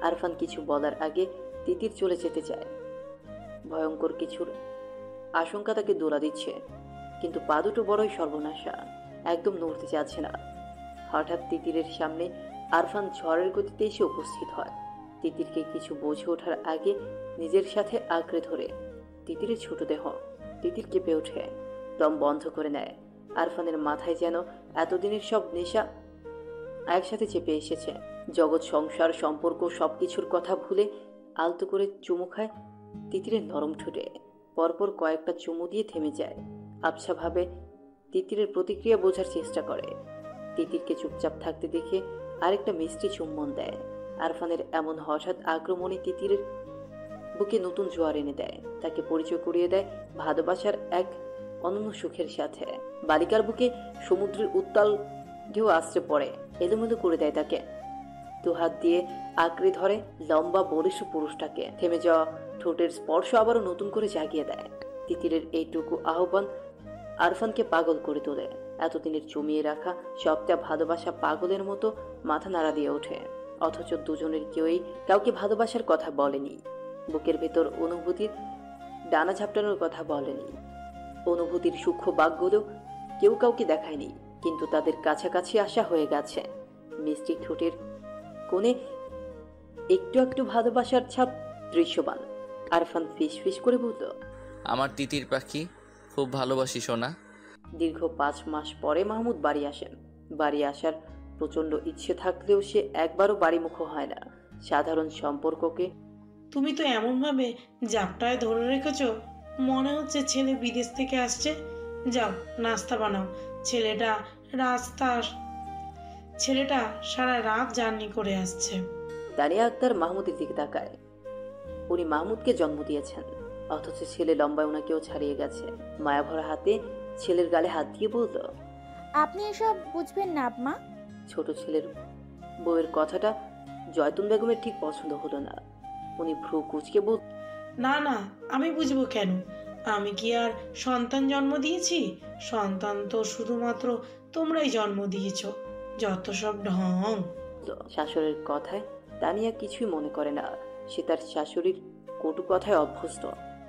আরফান কিছু বলার আগে তিতির চলে যেতে চায়। ভয়ঙ্কর কিছুর আশঙ্কা তাকে দোলা দিচ্ছে, কিন্তু পা দুটো বড়ই সর্বনাশা, একদম নড়তে চাচ্ছে না। হঠাৎ তিতিরের সামনে আরফান ঝড়ের গতিতে এসে উপস্থিত হয়। তিতিরকে কিছু বুঝে ওঠার আগে নিজের সাথে আঁকড়ে ধরে তিতিরের ছোট দেহ। তিতির কেঁপে ওঠে, দম বন্ধ করে নেয়। আরফানের মাথায় যেন এতদিনের সব নেশা একসাথে চেপে এসেছে। জগৎ, সংসার, সম্পর্ক সবকিছুর কথা ভুলে আলতো করে চুমু খায় তিতিরের নরম ঠোঁটে। পরপর কয়েকটা চুমু দিয়ে থেমে যায়। আবছাভাবে তিতিরের প্রতিক্রিয়া বোঝার চেষ্টা করে। তিতিরকে চুপচাপ থাকতে দেখে আরেকটা মিষ্টি চুম্বন দেয়। আরফানের এমন হঠাৎ আক্রমণে তিতিরের বুকে নতুন জোয়ার এনে দেয়। তাকে পরিচয় করিয়ে দেয় ভালোবাসার এক অনন্য সুখের সাথে। বালিকার বুকে সমুদ্রের উত্তাল ঢেউ আশ্রে পড়ে, এলোমেলো করে দেয় তাকে। দুহাত দিয়ে আঁকড়ে ধরে লম্বা বলিষ্ঠ পুরুষটাকে। থেমে যাওয়া ঠোঁটের স্পর্শ আবারও নতুন করে জাগিয়ে দেয়। তিতিরের এইটুকু আহ্বান আরফানকে পাগল করে তোলে। এতদিনের জমিয়ে রাখা সবটা ভালোবাসা পাগলের মতো মাথা নাড়া দিয়ে ওঠে। অথচ দুজনের কেউই কাউকে ভালোবাসার কথা বলেনি, বুকের ভেতর অনুভূতির ডানা ঝাপটানোর কথা বলেনি। অনুভূতির সূক্ষ্ম বাকগুলো কেউ কাউকে দেখায়নি, কিন্তু তাদের কাছাকাছি আসা হয়ে গেছে। মিষ্টি ঠোঁটের কোণে একটু একটু ভালোবাসার ছাপ দৃশ্যমান। আরফান ফিস ফিস করে বলল, আমার তিতির পাখি, খুব ভালোবাসি সোনা। দীর্ঘ 5 মাস পরে মাহমুদ বাড়ি আসেন। বাড়ি আসার প্রচন্ড ইচ্ছে থাকলেও সে একবারও বাড়িমুখ হয় না। সাধারণ সম্পর্ককে তুমি তো এমনভাবে জাপটায় ধরে রেখেছো, মনে হচ্ছে ছেলে বিদেশ থেকে আসছে। যাও নাস্তা বানাও। ছেলেটা সারা রাত জার্নি করে আসছে। দানিয়া আক্তার মাহমুদের দিকে তাকায়। উনি মাহমুদকে জন্ম দিয়েছেন, অথচ ছেলে লম্বায় ওনাকেও ছাড়িয়ে গেছে। মায়াভরা হাতে ছেলের গালে হাত দিয়ে বলল, আপনি এসব বুঝবেন না আম্মা। ছোট ছেলের বউয়ের কথাটা জয়তুন বেগমের ঠিক পছন্দ হলো না। উনি ভ্রু কুঁচকে বল, না না, আমি বুঝবো কেন? আমি কি আর সন্তান জন্ম দিয়েছি? সন্তান তো শুধুমাত্র তোমরাই জন্ম দিয়েছো। যত সব ঢং। শাশুড়ির কথায় তানিয়া কিছুই মনে করে না। সে তার শাশুড়ির কটু কথায় অভ্যস্ত।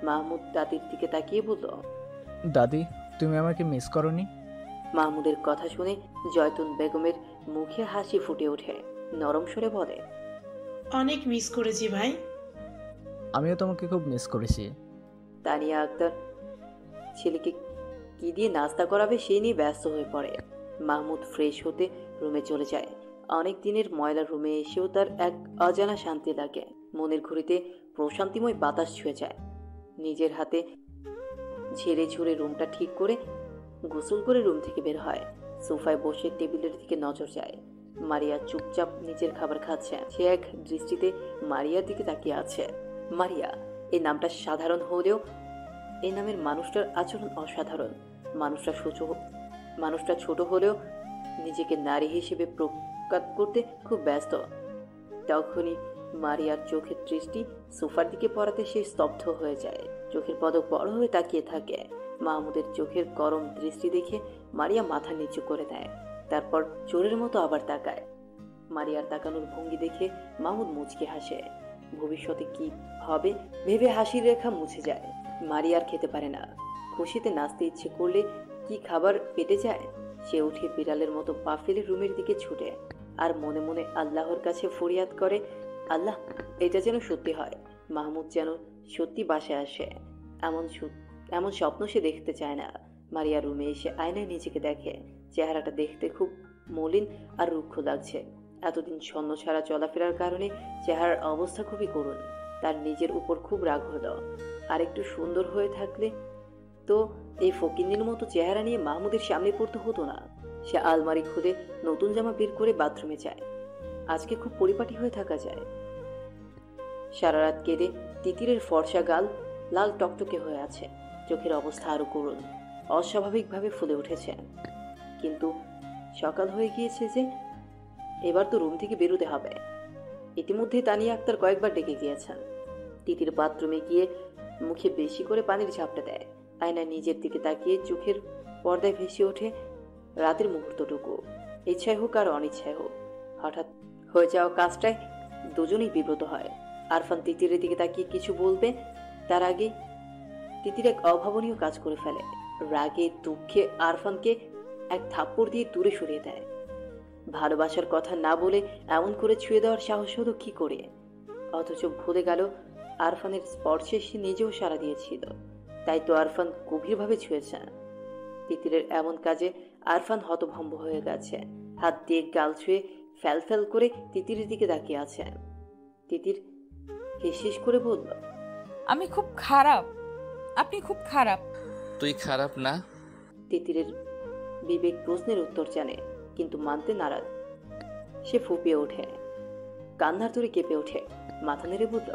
মাহমুদ দাদির দিকে তাকিয়ে বলল, দাদি, তুমি আমাকে মিস করনি? মাহমুদের কথা শুনে জয়তুন বেগমের মুখে হাসি ফুটে ওঠে। নরম স্বরে বলে, অনেক মিস করেছি ভাই। আমিও তোমাকে খুব মিস করেছি। তানিয়া আক্তার ছেলেকে কি দিয়ে নাস্তা করাবে সেই নিয়ে ব্যস্ত হয়ে পড়ে। মাহমুদ ফ্রেশ হতে রুমে চলে যায়। অনেক দিনের ময়লা রুমে এসেও তার এক অজানা শান্তি লাগে। মনের ঘুরিতে প্রশান্তিময় বাতাস ছুঁয়ে যায়। নিজের হাতে ঝেড়ে ঝুড়ে রুমটা ঠিক করে গোসল করে রুম থেকে বের হয়। সোফায় বসে টেবিলের দিকে নজর যায়। মারিয়া চুপচাপ নিজের খাবার খাচ্ছে। সে এক দৃষ্টিতে মারিয়ার দিকে তাকিয়ে আছে। মারিয়া, এই নামটা সাধারণ হলেও এই নামের মানুষটার আচরণ অসাধারণ। মানুষটা ছোট হলেও নিজেকে নারী হিসেবে প্রকাশ করতে খুব ব্যস্ত। তখনই মারিয়ার চোখের দৃষ্টি সোফার দিকে পড়াতে সে স্তব্ধ হয়ে যায়। চোখের পলক বড় হয়ে তাকিয়ে থাকে। মাহমুদের চোখের গরম দৃষ্টি দেখে মারিয়া মাথা নিচু করে দেয়। তারপর চোরের মতো আবার তাকায়। মারিয়ার তাকানোর ভঙ্গি দেখে মাহমুদ মুচকে হাসে। ভবিষ্যতে কি হবে ভেবে হাসির রেখা মুছে যায়। মারিয়ার খেতে পারে না। খুশিতে নাচতে ইচ্ছে করলে কি খাবার পেটে যায়? সে উঠে বিড়ালের মতো পা ফেলে রুমের দিকে ছুটে। আর মনে মনে আল্লাহর কাছে ফরিয়াদ করে, আল্লাহ, এটা যেন সত্যি হয়, মাহমুদ যেন সত্যি বাসায় আসে। এমন স্বপ্ন সে দেখতে চায় না। মারিয়া রুমে এসে আয়নায় নিজেকে দেখে। চেহারাটা দেখতে খুব মলিন আর রুক্ষ লাগছে। এতদিন ছন্ন ছাড়া চলাফেরার কারণে চেহারার অবস্থা খুবই করুণ। তার নিজের উপর খুব রাগ হলো। আর একটু সুন্দর হয়ে থাকলে তো এই ফকিন্নির মতো চেহারা নিয়ে মাহমুদের সামনে পড়তে হতো না। সে আলমারি খুলে নতুন জামা বের করে বাথরুমে যায়। আজকে খুব পরিপাটি হয়ে থাকা যায়। সারা রাত কেঁদে তিতিরের ফর্সা গাল লাল টকটকে হয়ে আছে। চোখের অবস্থা আরো করুণ, অস্বাভাবিকভাবে ফুলে উঠেছে। কিন্তু সকাল হয়ে গিয়েছে যে, এবার তো রুম থেকে বেরোতে হবে। ইতিমধ্যে তানিয়া আক্তার কয়েকবার ডেকে গিয়েছেন। তিতির বাথরুমে গিয়ে মুখে বেশি করে পানির ঝাপটা দেয়। আয়নায় নিজের দিকে তাকিয়ে চোখের পর্দায় ভেসে ওঠে রাতের মুহূর্তটুকু। ইচ্ছায় হোক আর অনিচ্ছায় হোক, হঠাৎ হয়ে যাওয়া কাজটায় দুজনেই বিব্রত হয়। আরফান তিতিরের দিকে তাকিয়ে কিছু বলবে, তার আগে তিতির এক অভাবনীয় কাজ করে ফেলে। রাগে দুঃখে আরফানকে এক থাপ্পড় দিয়ে দূরে সরিয়ে দেয়। ভালোবাসার কথা না বলে এমন করে ছুঁয়ে দেওয়ার সাহস হলো কি করে? অথচ ভুলে গেল আরফানের স্পর্শে সে নিজেও সাড়া দিয়েছিল। তাই তো আরফান গভীরভাবে ছুঁয়েছে। তিতিরের এমন কাজে আরফান হতভম্ব হয়ে গেছে। হাত দিয়ে গাল ছুঁয়ে ফ্যাল ফ্যাল করে তিতিরের দিকে তাকিয়ে আছে। তিতির হিসহিস করে বলল, আমি খুব খারাপ, আপনি খুব খারাপ। তুই খারাপ না। তিতিরের বিবেক প্রশ্নের উত্তর জানে, কিন্তু মানতে নারাজ। সে ফুপিয়ে ওঠে, কান্নার তোরে কেঁপে ওঠে, মাথা নেড়ে বলল,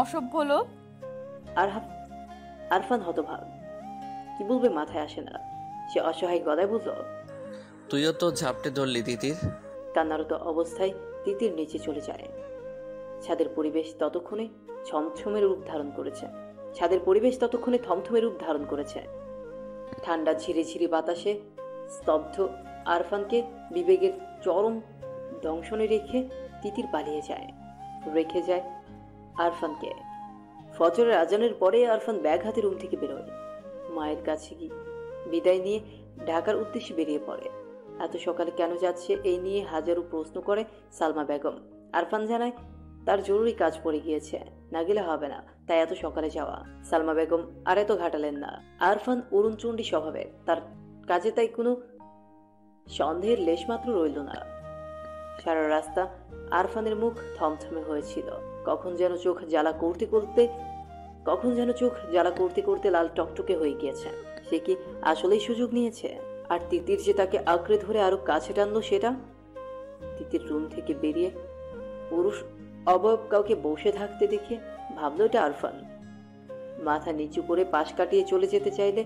অসভ্য লোক। আরফান হতভাগ, কি বলবে মাথায় আসে না। সে অসহায় গলায় বলল, তুইও তো ঝাপটে ধরলি তিতির। কান্নারত অবস্থায় তিতির নিচে চলে যায়। ছাদের পরিবেশ ততক্ষণে থমথমে রূপ ধারণ করেছে। ঠান্ডা ঝিরিঝিরি বাতাসে স্তব্ধ আরফানকে বিবেকের চরম দংশনে রেখে তিতির পালিয়ে যায়। রেখে যায় আরফানকে। ফজরের আজানের পরে আরফান ব্যাগ হাতে রুম থেকে বেরোয়। মায়ের কাছে বিদায় নিয়ে ঢাকার উদ্দেশ্যে বেরিয়ে পড়ে। এত সকালে কেন যাচ্ছে এই নিয়ে হাজারো প্রশ্ন করে সালমা বেগম। আরফান জানায় তার জরুরি কাজ পড়ে গিয়েছে, না গেলে হবে না, তাই এত সকালে যাওয়া। সালমা বেগম আর এত ঘাটালেন না। আরফান অরুণচণ্ডী স্বভাবের, তার কাজে তাই কোনো সন্দেহের লেশমাত্র রইল না। সারা রাস্তা আরফানের মুখ থমথমে হয়েছিল। কখন যেন চোখ জ্বালা করতে করতে লাল টকটকে হয়ে গিয়েছে। সে কি আসলেই সুযোগ নিয়েছে? আর তিতির যে তাকে আঁকড়ে ধরে আরো কাছে টানলো সেটা? তিতির রুম থেকে বেরিয়ে পুরুষ অবয়ব কাউকে বসে থাকতে দেখে ভাবলো এটা আরফান। মাথা নিচু করে পাশ কাটিয়ে চলে যেতে চাইলে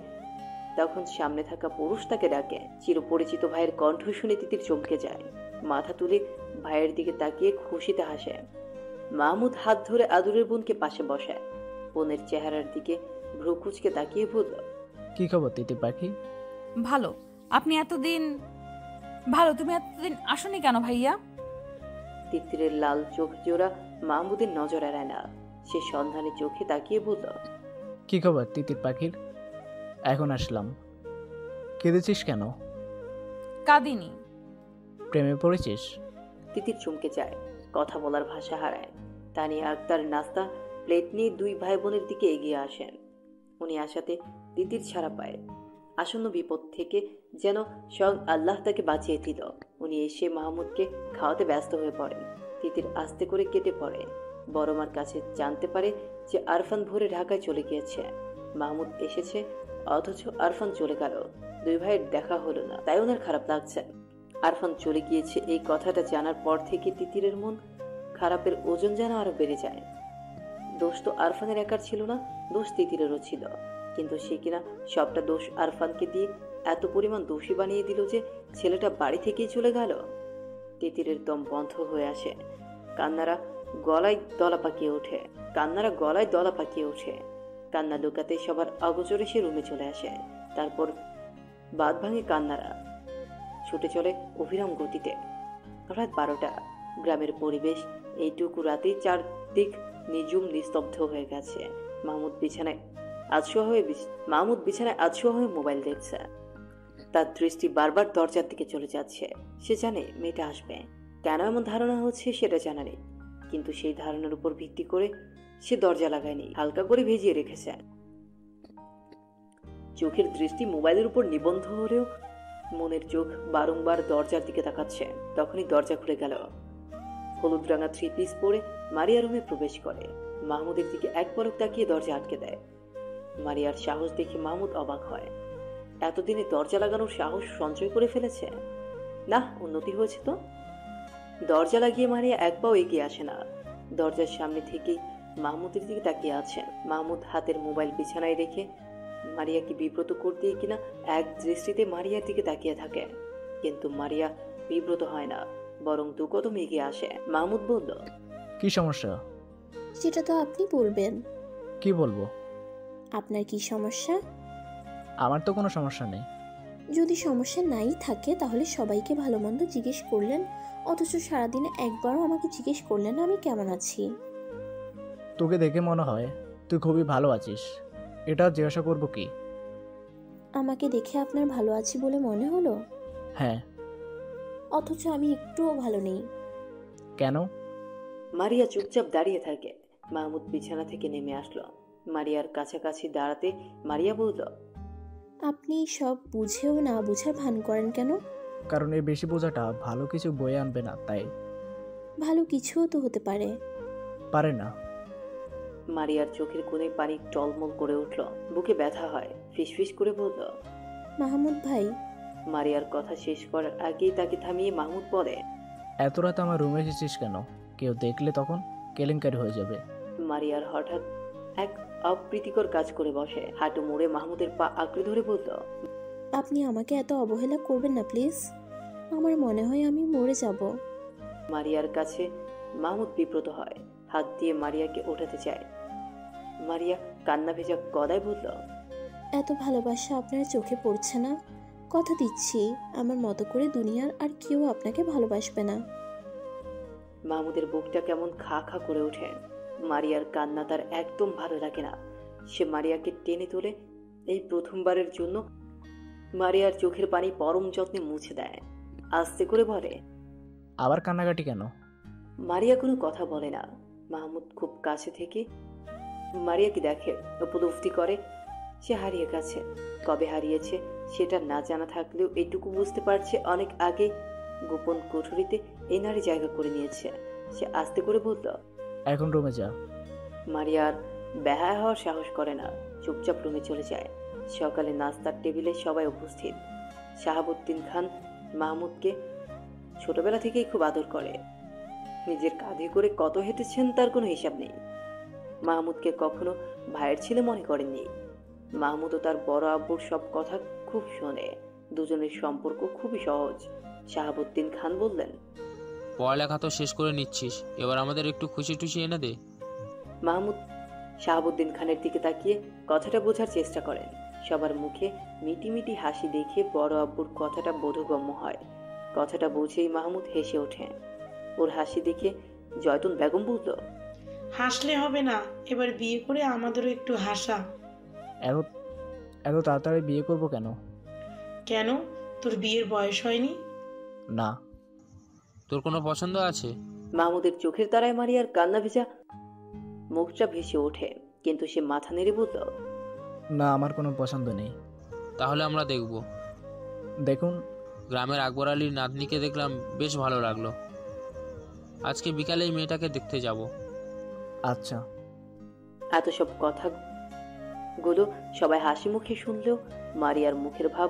তখন সামনে থাকা পুরুষ তাকে ডাকে। চিরপরিচিত ভাইয়ের কণ্ঠ শুনে তিতির চমকে যায়। মাথা তুলে ভাইয়ের দিকে তাকিয়ে খুশিতে হাসে। মাহমুদ হাত ধরে আদুরের বোনকে পাশে বসায়। বোনের চেহারার দিকে ভ্রু কুঁচকে তাকিয়ে বলল, কি খবর তিতির পাখি? ভালো। তুমি এতদিন আসনি কেন ভাইয়া? তিতিরের লাল চোখ জোড়া মাহমুদের নজর এড়ায় না। সে সন্ধানে চোখে তাকিয়ে বলল, কি খবর তিতির পাখির? এখন আসলাম। কেঁদেছিস কেন? কাঁদিনি। প্রেমে পড়েছিস? তিতির চমকে যায়, কথা বলার ভাষা হারায়। তানিয়া আক্তার নাস্তা প্লেট নিয়ে দুই ভাই বোনের দিকে এগিয়ে আসেন। উনি আসাতে তিতির ছাড়া পায়। আসন্ন বিপদ থেকে যেন স্বয়ং আল্লাহ তাকে বাঁচিয়ে দিল। উনি এসে মাহমুদকে খাওয়াতে ব্যস্ত হয়ে পড়েন। তিতির আস্তে করে কেটে পড়ে। বড়মার কাছে জানতে পারে যে আরফান ভোরে ঢাকায় চলে গিয়েছে। মাহমুদ এসেছে, অথচ আরফান চলে গেল। দুই ভাইয়ের দেখা হলো না, তাই ওনার খারাপ লাগছে। আরফান চলে গিয়েছে এই কথাটা জানার পর থেকে তিতিরের মন খারাপের ওজন যেন আরো বেড়ে যায়। দোষ তো আরফানের একার ছিল না, দোষ তিতিরেরও ছিল। কিন্তু সে কিনা সবটা দোষ আরফানকে দিয়ে এত পরিমাণ দোষী বানিয়ে দিল যে ছেলেটা বাড়ি থেকেই চলে গেল। তিতিরের দম বন্ধ হয়ে আসে। কান্নারা গলায় দলা পাকিয়ে ওঠে। কান্না লুকাতে সবার অগোচরে সে রুমে চলে আসে। তারপর বাদ ভাঙে কান্নারা, ছুটে চলে অবিরাম গতিতে। রাত 12টা। গ্রামের পরিবেশ এইটুকু রাতেই চারদিক নিঝুম নিস্তব্ধ হয়ে গেছে। মাহমুদ বিছানায় আধশোয়া হয়ে মোবাইল দেখছে। তার দৃষ্টি বারবার দরজার দিকে চলে যাচ্ছে। সে জানে মেয়েটা আসবে। কেন এমন ধারণা হচ্ছে সেটা জানা নেই, কিন্তু সেই ধারণার উপর ভিত্তি করে সে দরজা লাগায়নি, হালকা করে ভেজিয়ে রেখেছে। চোখের দৃষ্টি মোবাইলের উপর নিবন্ধ হলেও মনের চোখ বারংবার দরজার দিকে তাকাচ্ছে। তখনই দরজা খুলে গেল। হলুদ রাঙা 3 পিস পরে মারিয়া রুমে প্রবেশ করে। মাহমুদের দিকে এক পলক তাকিয়ে দরজা আটকে দেয়। মারিয়ার সাহস দেখে মাহমুদ অবাক হয়। এতদিনে দরজা লাগানোর সাহস সঞ্চয় করে ফেলেছে। না, উন্নতি হয়েছে তো। দরজা লাগিয়ে মারিয়া এক পাও এগিয়ে আসে না। দরজার সামনে থেকেই মাহমুদের দিকে তাকিয়ে আছে। মাহমুদ হাতের মোবাইল বিছানায় রেখে মারিয়াকে বিব্রত করতে কিনা এক দৃষ্টিতে মারিয়ার দিকে তাকিয়ে থাকে, কিন্তু মারিয়া বিব্রত হয় না, বরং 2 কদম এগিয়ে আসে। মাহমুদ বলল, কি সমস্যা? সেটা তো আপনি বলবেন। কি বলবো? আপনার কি সমস্যা? আমার তো কোনো সমস্যা নেই। যদি সমস্যা নাই থাকে তাহলে সবাইকে ভালো মন্দ জিজ্ঞেস করলেন, অথচ সারাদিনে একবারও আমাকে জিজ্ঞেস করলেন আমি কেমন আছি। তোকে দেখে মনে হয় তুই খুবই ভালো আছিস, এটা জিজ্ঞাসা করবো কি? আমাকে দেখে আপনার ভালো আছি বলে মনে হলো, হ্যাঁ। অথচ আমি একটুও ভালো নেই। কেন? মারিয়া চুপচাপ দাঁড়িয়ে থাকে। মাহমুদ বিছানা থেকে নেমে আসলো। মারিয়ার কাছাকাছি দাঁড়াতে মারিয়া বলল, আপনি সব বুঝেও না বুঝার ভান করেন কেন? কারণ এই বেশি বোঝাটা ভালো কিছু বয়ে আনবে না, তাই। ভালো কিছুও তো হতে পারে। পারে না। মারিয়ার চোখের কোণে পানি টলমল করে উঠল। বুকে ব্যথা হয়। ফিসফিস করে বলল, মাহমুদ ভাই। মারিয়ার কথা শেষ করার আগেই তাকে থামিয়ে মাহমুদ বলে, এত রাত আমার রুমে এসেছিস কেন? কেউ দেখলে তখন কেলেঙ্কারি হয়ে যাবে। মারিয়ার হঠাৎ এক অপ্রীতিকর কাজ করে বসে। হাঁটু মুড়ে মাহমুদের পা আঁকড়ে ধরে বলল, আপনি আমাকে এত অবহেলা করবেন না প্লিজ। আমার মনে হয় আমি মরে যাব। মারিয়ার কাছে মাহমুদ বিব্রত হয়। হাত দিয়ে মারিয়াকে ওঠাতে চায়। মারিয়া কান্না ভেজা গলায় বলল, এত ভালোবাসা আপনার চোখে পড়ছে না? কথা দিচ্ছি আমার মতো করে দুনিয়ার আর কেউ আপনাকে ভালোবাসবে না। মাহমুদের বুকটা কেমন খা খা করে ওঠে। মারিয়ার কান্না তার একদম ভালো লাগে না। সে মারিয়াকে টেনে তোলে। এই প্রথমবারের জন্য মারিয়ার চোখের পানি পরম যত্নে মুছে দেয়। আস্তে করে বলে, আবার কান্নাকাটি কেন? মারিয়া কোনো কথা বলে না। মাহমুদ খুব কাছে থেকে মারিয়াকে দেখে, উপলব্ধি করে সে হারিয়ে গেছে। কবে হারিয়েছে সেটা না জানা থাকলেও এটুকু বুঝতে পারছে অনেক আগে গোপন কুঠুরিতে এই নারী জায়গা করে নিয়েছে। সে আস্তে করে বলল, এখন রুমে যা। মারিয়ার বেহায়া হওয়ার সাহস করে না, চুপচাপ রুমে চলে যায়। সকালে নাস্তার টেবিলে সবাই উপস্থিত। শাহাবুদ্দিন খান মাহমুদকে ছোটবেলা থেকেই খুব আদর করে। নিজের কাঁধে করে কত হেঁটেছেন তার কোনো হিসাব নেই। মাহমুদকে কখনো ভাইয়ের ছেলে মনে করেননি। মাহমুদও তার বড় আব্বুর সব কথা খুব শোনে। দুজনের সম্পর্ক খুবই সহজ। শাহাবুদ্দিন খান বললেন, পড়ালেখা তো শেষ করে নিচ্ছিস, এবার আমাদের একটু খুশি টুশি এনে দে। মাহমুদ শাহাবুদ্দিন খানের দিকে তাকিয়ে কথাটা বোঝার চেষ্টা করেন। সবার মুখে মিটি মিটি হাসি দেখে বড় আব্বুর কথাটা বোধগম্য হয়। কথাটা বুঝেই মাহমুদ হেসে ওঠে। ওর হাসি দেখে জয়তুন বেগম বলল, হাসলে হবে না, এবার বিয়ে করে আমাদেরও একটু হাসা। এত এত তাড়াতাড়ি বিয়ে করব কেন? কেন, তোর বিয়ের বয়স হয়নি? না। তোর কোনো পছন্দ আছে? মাহমুদের চোখের তারায় মারিয়ার কান্না ভেজা মুখটা ভেসে ওঠে, কিন্তু সে মাথা নেড়ে বলল, না, আমার কোনো পছন্দ নেই। তাহলে আমরা দেখব। দেখুন, গ্রামের আকবর আলীর নাতনিকে দেখলাম, বেশ ভালো লাগলো। আজকে বিকালে এই মেয়েটাকে দেখতে যাব। আচ্ছা। এত সব কথাগুলো সবাই হাসি মুখে শুনলেও মারিয়ার মুখের ভাব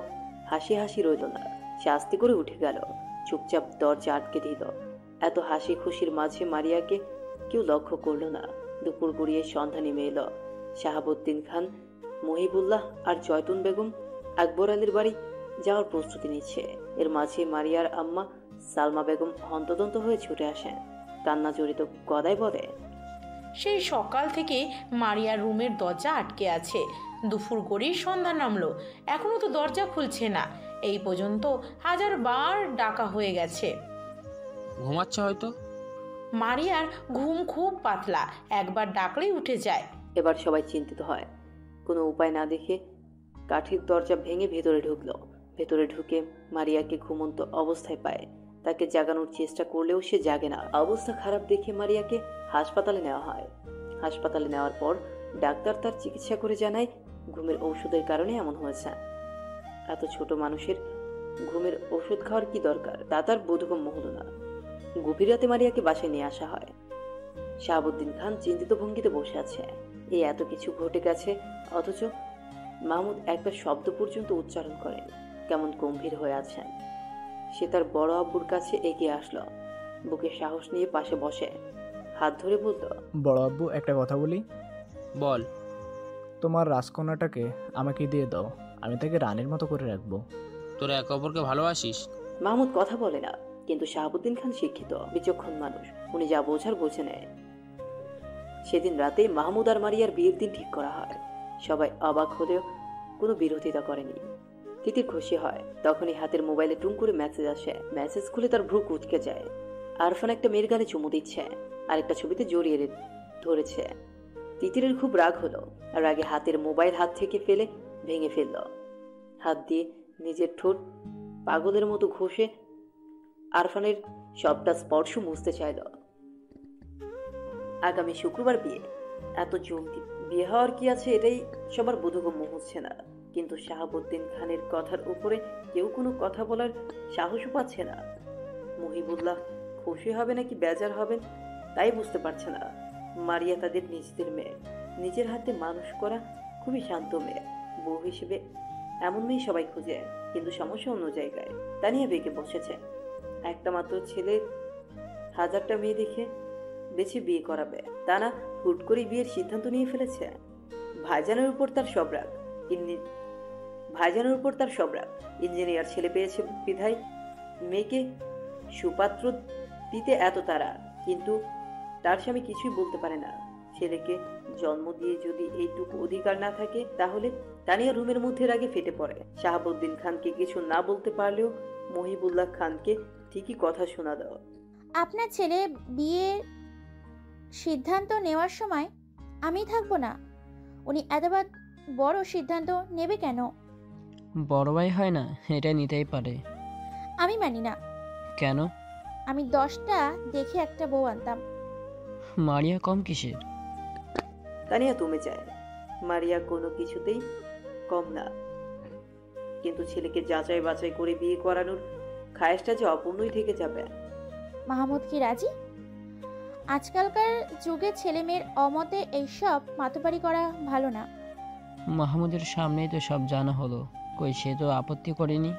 হাসি হাসি রইল না। সে আস্তে করে উঠে গেল, চুপচাপ দরজা আটকে দিল। এত হাসি খুশির মাঝে মারিয়াকে কেউ লক্ষ্য করলো না। দুপুর গড়িয়ে সন্ধ্যা নেমে এলো। শাহাবুদ্দিন খান, মহিবুল্লাহ আর জয়তুন বেগম আকবর আলীর বাড়ি যাওয়ার প্রস্তুতি নিচ্ছে। এর মাঝে মারিয়ার আম্মা সালমা বেগম হন্তদন্ত হয়ে ছুটে আসেন। কান্না জড়িত গদায় বলে, সেই সকাল থেকে মারিয়ার রুমের দরজা আটকে আছে। দুপুর গড়িয়ে সন্ধ্যা নামলো, এখনো তো দরজা খুলছে না। এই পর্যন্ত 1000 বার ডাকা হয়ে গেছে। ঘুমাচ্ছে হয়তো। মারিয়ার ঘুম খুব পাতলা, একবার ডাকলেই উঠে যায়। এবার সবাই চিন্তিত হয়। কোনো উপায় না দেখে কাঠের দরজা ভেঙে ভেতরে ঢুকলো। ভেতরে ঢুকে মারিয়াকে ঘুমন্ত অবস্থায় পায়। তাকে জাগানোর চেষ্টা করলেও সে জাগে না। অবস্থা খারাপ দেখে মারিয়াকে হাসপাতালে নেওয়া হয়। হাসপাতালে নেওয়ার পর ডাক্তার তার চিকিৎসা করে জানায় ঘুমের ঔষধের কারণে এমন হয়েছে। এত ছোট মানুষের ঘুমের ওষুধ খাওয়ার কি দরকার, তা তার বোধগম্য হলো না। গভীর রাতে মারিয়াকে বাসায় নিয়ে আসা হয়। শাহাবুদ্দিন খান চিন্তিত ভঙ্গিতে বসে আছে। এই এত কিছু ঘটে গেছে, অথচ মাহমুদ একটা শব্দ পর্যন্ত উচ্চারণ করেন। কেমন গম্ভীর হয়ে আছেন। সে তার বড় আব্বুর কাছে এগিয়ে আসলো, বুকে সাহস নিয়ে পাশে বসে হাত ধরে বলল, বড় আব্বু, একটা কথা বলি। বল। তোমার রাজকন্যাটাকে আমাকে দিয়ে দাও, আমি তাকে রানীর মতো করে রাখবো। তোরা একে অপরকে ভালোবাসিস? মাহমুদ কথা বলে না, কিন্তু শাহাবুদ্দিন খান শিক্ষিত, বিচক্ষণ মানুষ। উনি যা বোঝার বুঝে নেয়। সেদিন রাতে মাহমুদ আর মারিয়ার বিয়ের দিন ঠিক করা হয়। সবাই অবাক হলেও কোনো বিরোধিতা করেনি। তিতির খুশি হয়। তখনই হাতের মোবাইলে টুং করে মেসেজ আসে। মেসেজ খুলে তার ভ্রু কুঁচকে যায়। আরফান একটা মেয়ের গালে চুমু দিচ্ছে, আর একটা ছবিতে জড়িয়ে ধরেছে। তিতিরের খুব রাগ হলো, আর আগে হাতের মোবাইল হাত থেকে ফেলে ভেঙে ফেলল। হাত দিয়ে নিজের ঠোঁট পাগলের মতো ঘষে আরফানের সবটা স্পর্শ মুছতে চাইল। আগামী শুক্রবার বিয়ে। এত জলদি বিয়ে হওয়ার কি আছে, এটাই সবার বোধগম্য হচ্ছে না। কিন্তু শাহাবুদ্দিন খানের কথার উপরে কেউ কোনো কথা বলার সাহসও পাচ্ছে না। মহিবুল্লাহ খুশি হবে নাকি বেজার হবেন তাই বুঝতে পারছে না। মারিয়া তাদের নিজেদের মেয়ে, নিজের হাতে মানুষ করা, খুবই শান্ত মেয়ে। বউ হিসেবে এমন মেয়ে সবাই খুঁজে, কিন্তু সমস্যা অন্য জায়গায়। তানিয়া বেঁকে বসেছে। একটা মাত্র ছেলে, হাজারটা মেয়ে দেখে বেছে বিয়ে করাবে, তা না হুট করে বিয়ের সিদ্ধান্ত নিয়ে ফেলেছে। ভাইজানের উপর তার সব রাগ। ইঞ্জিনিয়ার ছেলে পেয়েছে বিধায় মেয়েকে সুপাত্র দিতে এত তারা, কিন্তু তার স্বামী কিছুই বলতে পারে না। ছেলেকে জন্ম দিয়ে যদি এইটুকু অধিকার না থাকে, তাহলে তানিয়া রুমের মধ্যে রাগে ফেটে পড়ে। শাহাবুদ্দিন খানকে কিছু না বলতে পারলেও মহিবুল্লাহ খানকে ঠিকই কথা শোনা দাও। আপনার ছেলে বিয়ের সিদ্ধান্ত নেওয়ার সময় আমি থাকবো না। উনি এতবার বড় সিদ্ধান্ত নেবে কেন? বড় ভাই হয় না, এটা নিতেই পারে। আমি মানি না। কেন? আমি 10টা দেখে একটা বউ আনতাম। মারিয়া কম কিসের? তানিয়া তুমি চায় মারিয়া কোনো কিছুতেই কম না, কিন্তু ছেলেকে যাচাই বাছাই করে বিয়ে করানোর খায়েশটা যে অপূর্ণই থেকে যাবে। মাহমুদ কি রাজি? আজকালকার যুগে ছেলে মেয়ের অমতে এইসব মাতবাড়ি করা ভালো না। মাহমুদের সামনেই তো সব জানা হলো, কই সে তো আপত্তি করেনি।